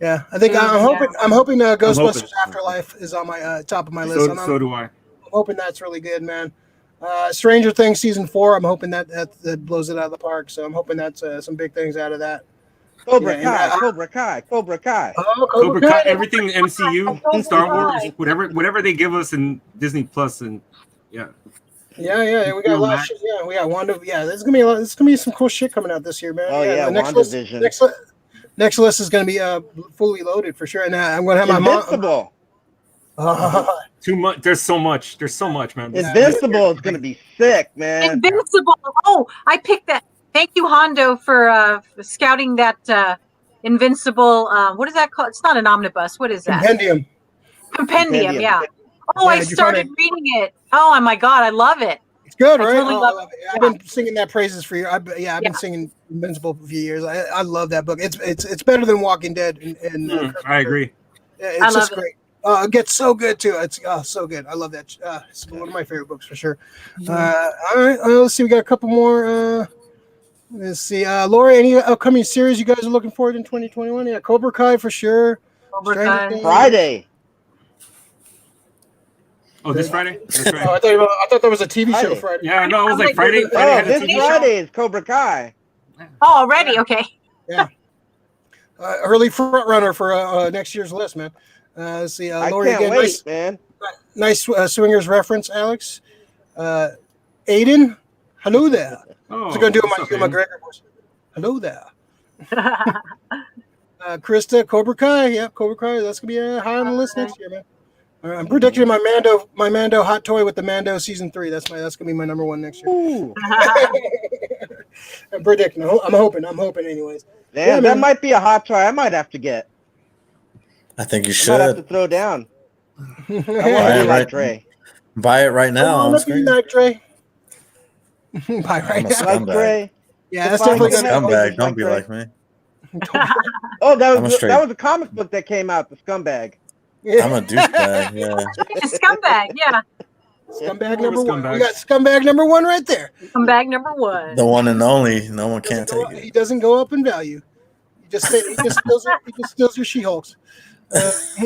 Yeah, I think I'm hoping Ghostbusters Afterlife is on my top of my list. So do I. I'm hoping that's really good, man. Stranger Things season 4. I'm hoping that blows it out of the park. So I'm hoping that's some big things out of that. Cobra Kai. Oh, Cobra Kai. Everything MCU, Star Wars, whatever they give us in Disney Plus, and yeah. We got a lot of shit. Yeah, we got Wanda. Yeah, there's gonna be there's gonna be some cool shit coming out this year, man. Oh yeah, WandaVision. Next list is gonna be fully loaded for sure. And I'm gonna have my Invincible. Too much. There's so much, man. Invincible is gonna be sick, man. Invincible. Oh, I picked that. Thank you, Hondo, for scouting that Invincible. What is that called? It's not an omnibus. What is that? Compendium. Yeah. Oh, I started reading it. Oh my God, I love it. It's good, right? I love it. I've been singing that praises for you. I've been singing Invincible for a few years. I love that book. It's better than Walking Dead. I agree. It's just great. It gets so good too. It's so good. I love that. It's one of my favorite books for sure. All right, let's see. We got a couple more. Let's see. Laura, any upcoming series you guys are looking forward in 2021? Yeah, Cobra Kai for sure. Friday. Oh, this Friday? Oh, I thought there was a TV show Friday. Yeah, no, it was like Friday. This Friday is Cobra Kai. Oh, already? Okay. Yeah. Early front runner for next year's list, man. Let's see. Lori, I can't wait, man. Nice Swingers reference, Alex. Aiden, hello there. Oh, I was going to do my McGregor voice. Hello there. Krista, Cobra Kai. Yep, Cobra Kai. That's going to be high on the list next year, man. I'm predicting my Mando hot toy with the Mando season 3. That's gonna be my number 1 next year. I'm predicting. I'm hoping anyways. Damn, that might be a hot toy I might have to get. I think you should. I might have to throw down. I want to be like Dre. Buy it right now. I want to be like Dre. Buy right now. Like Dre. Yeah, that's definitely a scumbag. Don't be like me. Oh, that was a comic book that came out. The Scumbag. Yeah. I'm a douchebag. Yeah. Scumbag. Yeah. Scumbag number 1. We got scumbag number 1 right there. Scumbag number 1. The one and only. No one can't take it. He doesn't go up in value. He just steals your She-Hulks. Let's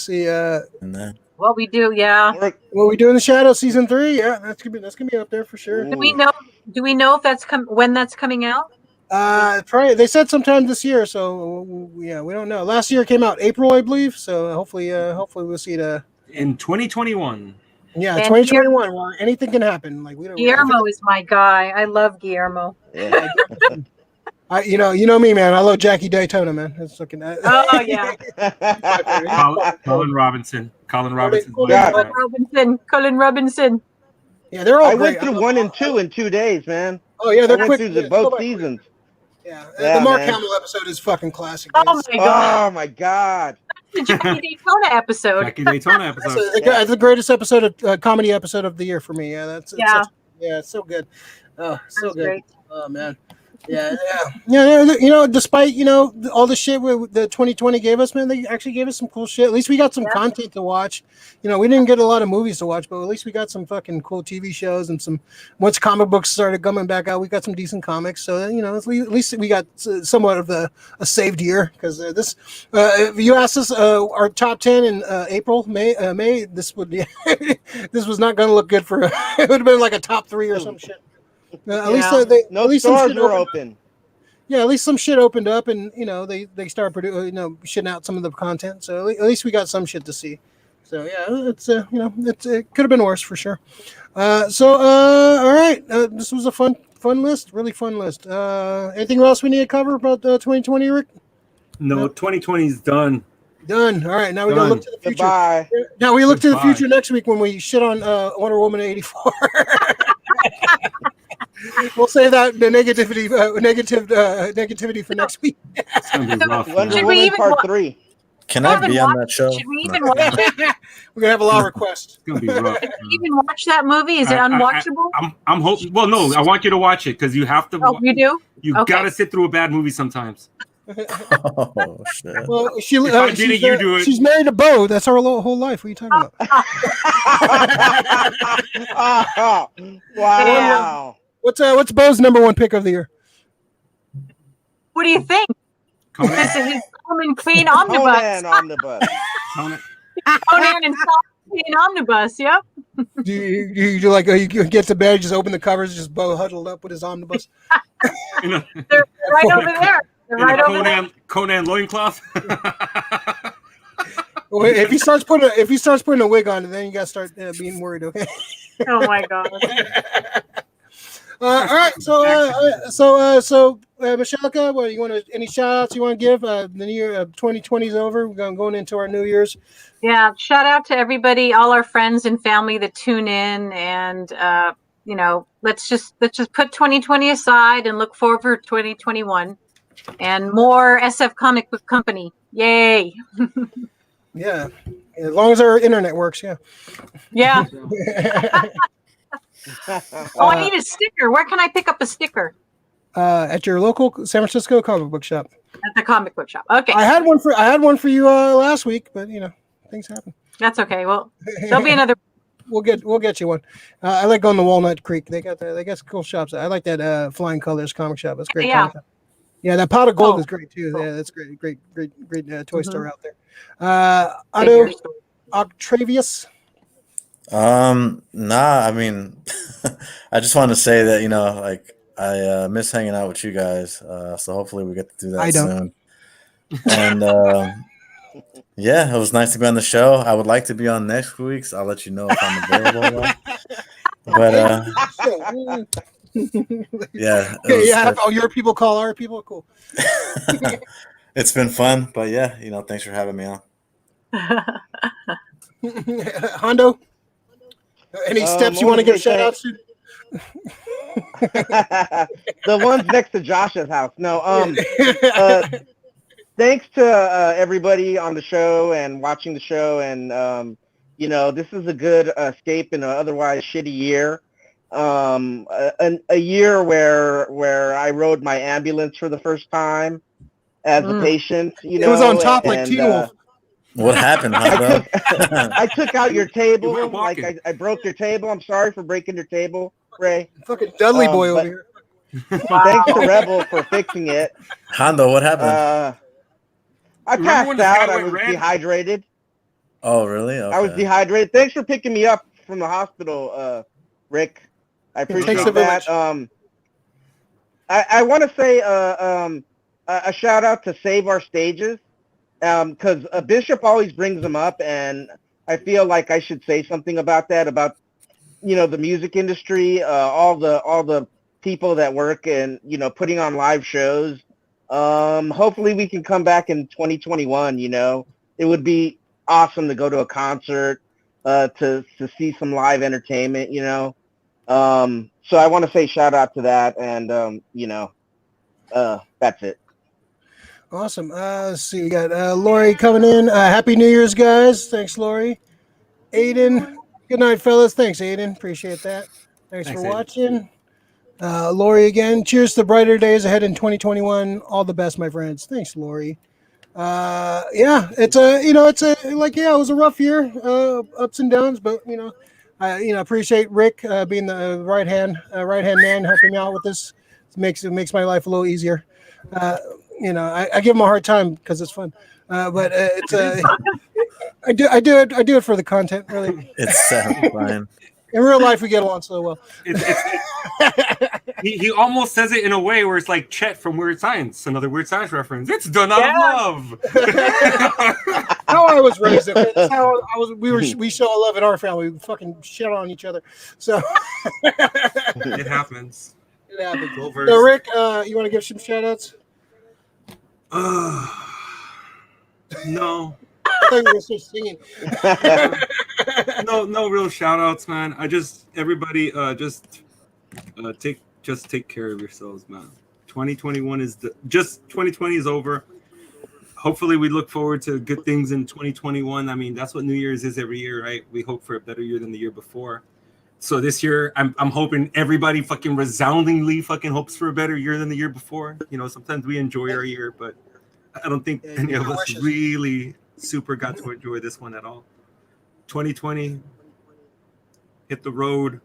see. What we do, yeah. What we do in the Shadow season 3, yeah, that's gonna be up there for sure. Do we know if that's when that's coming out? Probably they said sometime this year, so yeah, we don't know. Last year it came out April, I believe. So hopefully we'll see it in 2021. Yeah, 2021. Where anything can happen. Like we don't. Guillermo is my guy. I love Guillermo. Yeah. You know me, man. I love Jackie Daytona, man. It's looking at. Oh yeah. Colin Robinson. Colin Robinson. Colin Robinson. Yeah, they're all I great. went through 1 and 2 in 2 days, man. Oh yeah, they're I went quick. through both seasons. Yeah, Yeah, the Mark man. Hamill episode is fucking classic. Oh my god. Oh my god. The Jackie Daytona episode. Jackie Daytona episode. That's the greatest episode of comedy episode of the year for me. Yeah, it's so good. Oh, so good. Great. Oh man. Yeah. You know, despite all the shit the 2020 gave us, man, they actually gave us some cool shit. At least we got some content to watch. You know, we didn't get a lot of movies to watch, but at least we got some fucking cool TV shows and some. Once comic books started coming back out, we got some decent comics. So at least we got somewhat of a saved year because this. If you asked us our top 10 in April, May, this would this was not going to look good for. It would have been like a top 3 or some shit. At least stores were open. Yeah, at least some shit opened up, and they start producing, shitting out some of the content. So at least we got some shit to see. So yeah, it's it could have been worse for sure. All right, this was a fun list, really fun list. Anything else we need to cover about 2020, Rick? No, 2020 is done. Done. All right, now we gotta look to the future. Goodbye. Now we look to the future next week when we shit on Wonder Woman 84. We'll save that the negativity for next week. It's gonna be rough. Wonder Woman Part 3. Can I be on that show? Should we even watch it? We're gonna have a lot of requests. It's gonna be rough. Can we even watch that movie? Is it unwatchable? I'm hoping. Well, no, I want you to watch it because you have to. Oh, you do? You gotta sit through a bad movie sometimes. Oh shit! Well, you do it. She's married to Bo. That's her whole life. What are you talking about? Wow. What's Bo's number 1 pick of the year? What do you think? This is his Coleman Queen Omnibus. Conan Omnibus. Conan and Queen Omnibus. Yep. Do you do like you get to bed, just open the covers, just Bo huddled up with his omnibus? They're right over there. They're right over there. Conan loincloth. Well, if he starts putting a wig on, then you gotta start being worried. Okay. Oh my god. All right, so Meshellica, what you want to? Any shout outs you want to give? The new year 2020 is over. We're going into our New Year's. Yeah, shout out to everybody, all our friends and family that tune in, and let's just put 2020 aside and look forward for 2021 and more SF Comic Book Company. Yay! Yeah, as long as our internet works. Yeah. Yeah. Oh, I need a sticker. Where can I pick up a sticker? At your local San Francisco comic book shop. At the comic book shop. Okay. I had one for you last week, but things happen. That's okay. Well, there'll be another. We'll get you one. I like going to Walnut Creek. They got some cool shops. I like that Flying Colors comic shop. That's great. Yeah. Yeah, that Pot of Gold is great too. Yeah, that's great toy store out there. Otto OckDrevious. Nah, I mean, I just want to say that, I miss hanging out with you guys. So hopefully we get to do that soon. And yeah, it was nice to be on the show. I would like to be on next week's. I'll let you know if I'm available. But yeah. Oh, your people call our people. Cool. It's been fun, but yeah, thanks for having me on. Hondo. Any steps you want to give shout outs to? The ones next to Josh's house. No, thanks to everybody on the show and watching the show, and this is a good escape in an otherwise shitty year. A year where I rode my ambulance for the first time as a patient. It was on top like Teen Wolf. What happened, bro? I took out your table. Like I broke your table. I'm sorry for breaking your table, Ray. Fucking Dudley boy over here. Thanks to Rebel for fixing it. Hondo, what happened? I passed out. I was dehydrated. Oh, really? Okay. I was dehydrated. Thanks for picking me up from the hospital, Rick. I appreciate that. I want to say a shout out to Save Our Stages. Because Bishop always brings them up, and I feel like I should say something about that, about the music industry, all the people that work and, you know, putting on live shows. Hopefully we can come back in 2021, you know. It would be awesome to go to a concert, to see some live entertainment, you know. So I want to say shout out to that, and you know, that's it. Awesome. Let's see, we got Lori coming in. Happy New Year's, guys. Thanks, Lori. Aiden, good night, fellas. Thanks, Aiden. Appreciate that. Thanks for Aiden. watching. Lori again. Cheers to brighter days ahead in 2021. All the best, my friends. Thanks, Lori. Yeah, it's a, you know, it's a, like, yeah, it was a rough year, ups and downs, but, you know, I, you know, appreciate Rick, being the right hand man, helping me out with this. It makes my life a little easier. You know, I give him a hard time because it's fun. But it's I do it for the content, really. It's satisfying. In real life, we get along so well. He almost says it in a way where it's like Chet from Weird Science, another Weird Science reference. It's done out of love. How I was raised, that's how I was. We show love in our family. We fucking shit on each other. So it happens. It happens. So Rick, you want to give some shout outs? No. I thought you were just singing. No real shout outs, man. Everybody take care of yourselves, man. 2021 2020 is over. Hopefully we look forward to good things in 2021. I mean, that's what New Year's is every year, right? We hope for a better year than the year before. So this year, I'm hoping everybody fucking resoundingly fucking hopes for a better year than the year before. You know, sometimes we enjoy our year, but I don't think any of us really super got to enjoy this one at all. 2020, hit the road.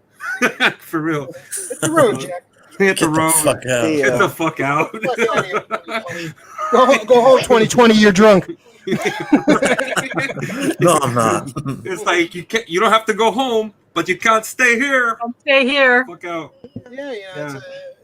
For real. Hit the road, Jack. Hit the road. Get the fuck out. Go home 2020, you're drunk. No, I'm not. It's like you don't have to go home, but you can't stay here. Don't stay here. Fuck out.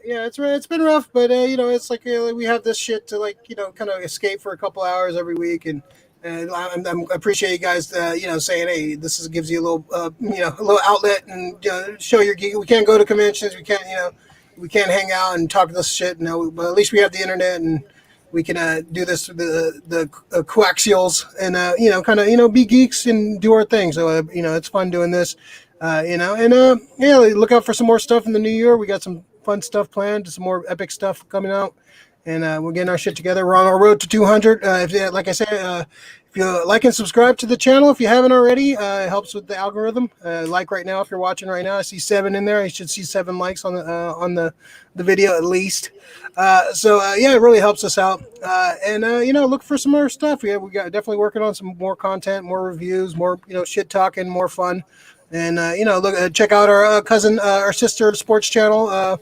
It's been rough, but you know, it's like we have this shit to, like, you know, kind of escape for a couple hours every week, and I appreciate you guys, you know, saying, hey, gives you a little, you know, a little outlet, and show your geek. We can't go to conventions, we can't hang out and talk this shit. No, but at least we have the internet, and we can do this through the coaxials, and you know, kind of, you know, be geeks and do our thing. So you know, it's fun doing this, you know, and yeah, look out for some more stuff in the new year. We got some fun stuff planned, some more epic stuff coming out, and we're getting our shit together. We're on our road to 200. Like I said, if you like and subscribe to the channel if you haven't already, it helps with the algorithm. Like right now, if you're watching right now, I see 7 in there. I should see 7 likes on the video at least. So yeah, it really helps us out. And you know, look for some more stuff. We got definitely working on some more content, more reviews, more, you know, shit talking, more fun. And you know, look, check out our sister sports channel,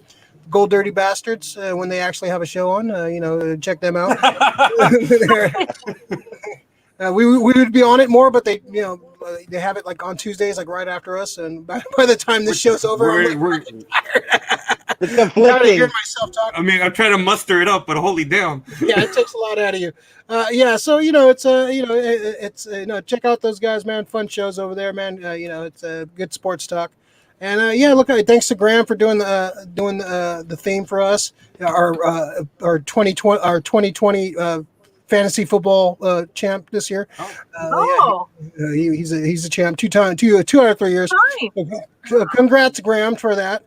Gold Dirty Bastards, when they actually have a show on. You know, check them out. We would be on it more, but they, you know, they have it like on Tuesdays, like right after us. And by the time this show's over, It's conflicting. I mean, I'm trying to muster it up, but holy damn. Yeah, it takes a lot out of you. Yeah, so you know, it's you know, it's you know, check out those guys, man. Fun shows over there, man. You know, it's a good sports talk. And yeah, look, thanks to Graham for doing the theme for us. Our 2020 fantasy football champ this year. Yeah, he's a champ 2 out of 3 years. Congrats, Graham, for that.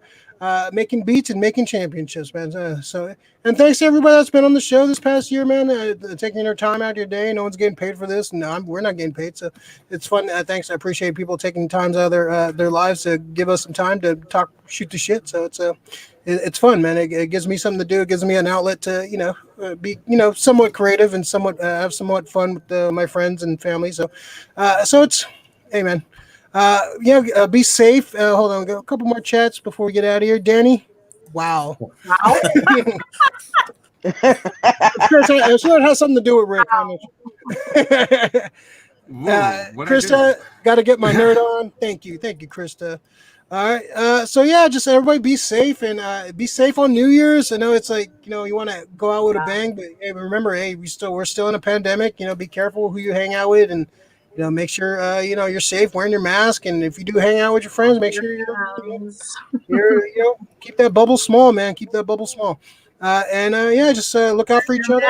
Making beats and making championships, man. So, and thanks to everybody that's been on the show this past year, man. Taking their time out of your day. No one's getting paid for this. No, we're not getting paid. So it's fun. Thanks. I appreciate people taking times out of their lives to give us some time to talk, shoot the shit. So it's fun, man. It gives me something to do. It gives me an outlet to, you know, be, you know, somewhat creative and somewhat have somewhat fun with my friends and family. So it's, hey, man. Yeah, be safe. Hold on, we got a couple more chats before we get out of here. Danny, wow. Chris, I'm sure it has something to do with Rick. Krista, got to get my nerd on. Thank you, Krista. All right, so yeah, just everybody be safe, and be safe on New Year's. I know it's like, you know, you want to go out with a bang, but hey, remember, hey, we're still in a pandemic. You know, be careful who you hang out with, and make sure you're safe, wearing your mask, and if you do hang out with your friends, make sure you're keep that bubble small, man. Keep that bubble small, just look out for each other.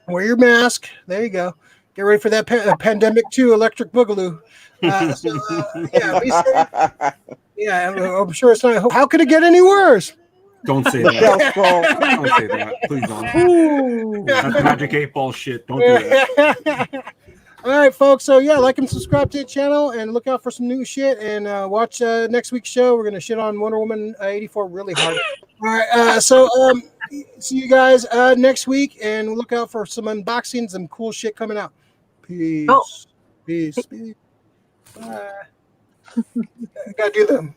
Wear your mask. There you go. Get ready for that pandemic 2 electric boogaloo. Be safe. Yeah, I'm sure it's not. How could it get any worse? Don't say that. Don't say that. Please don't. That's Magic 8 Ball shit. Don't do that. All right, folks. So, like and subscribe to the channel and look out for some new shit. And watch next week's show. We're going to shit on Wonder Woman 84 really hard. All right. See you guys next week. And look out for some unboxings and cool shit coming out. Peace. Peace. Bye. I got to do them.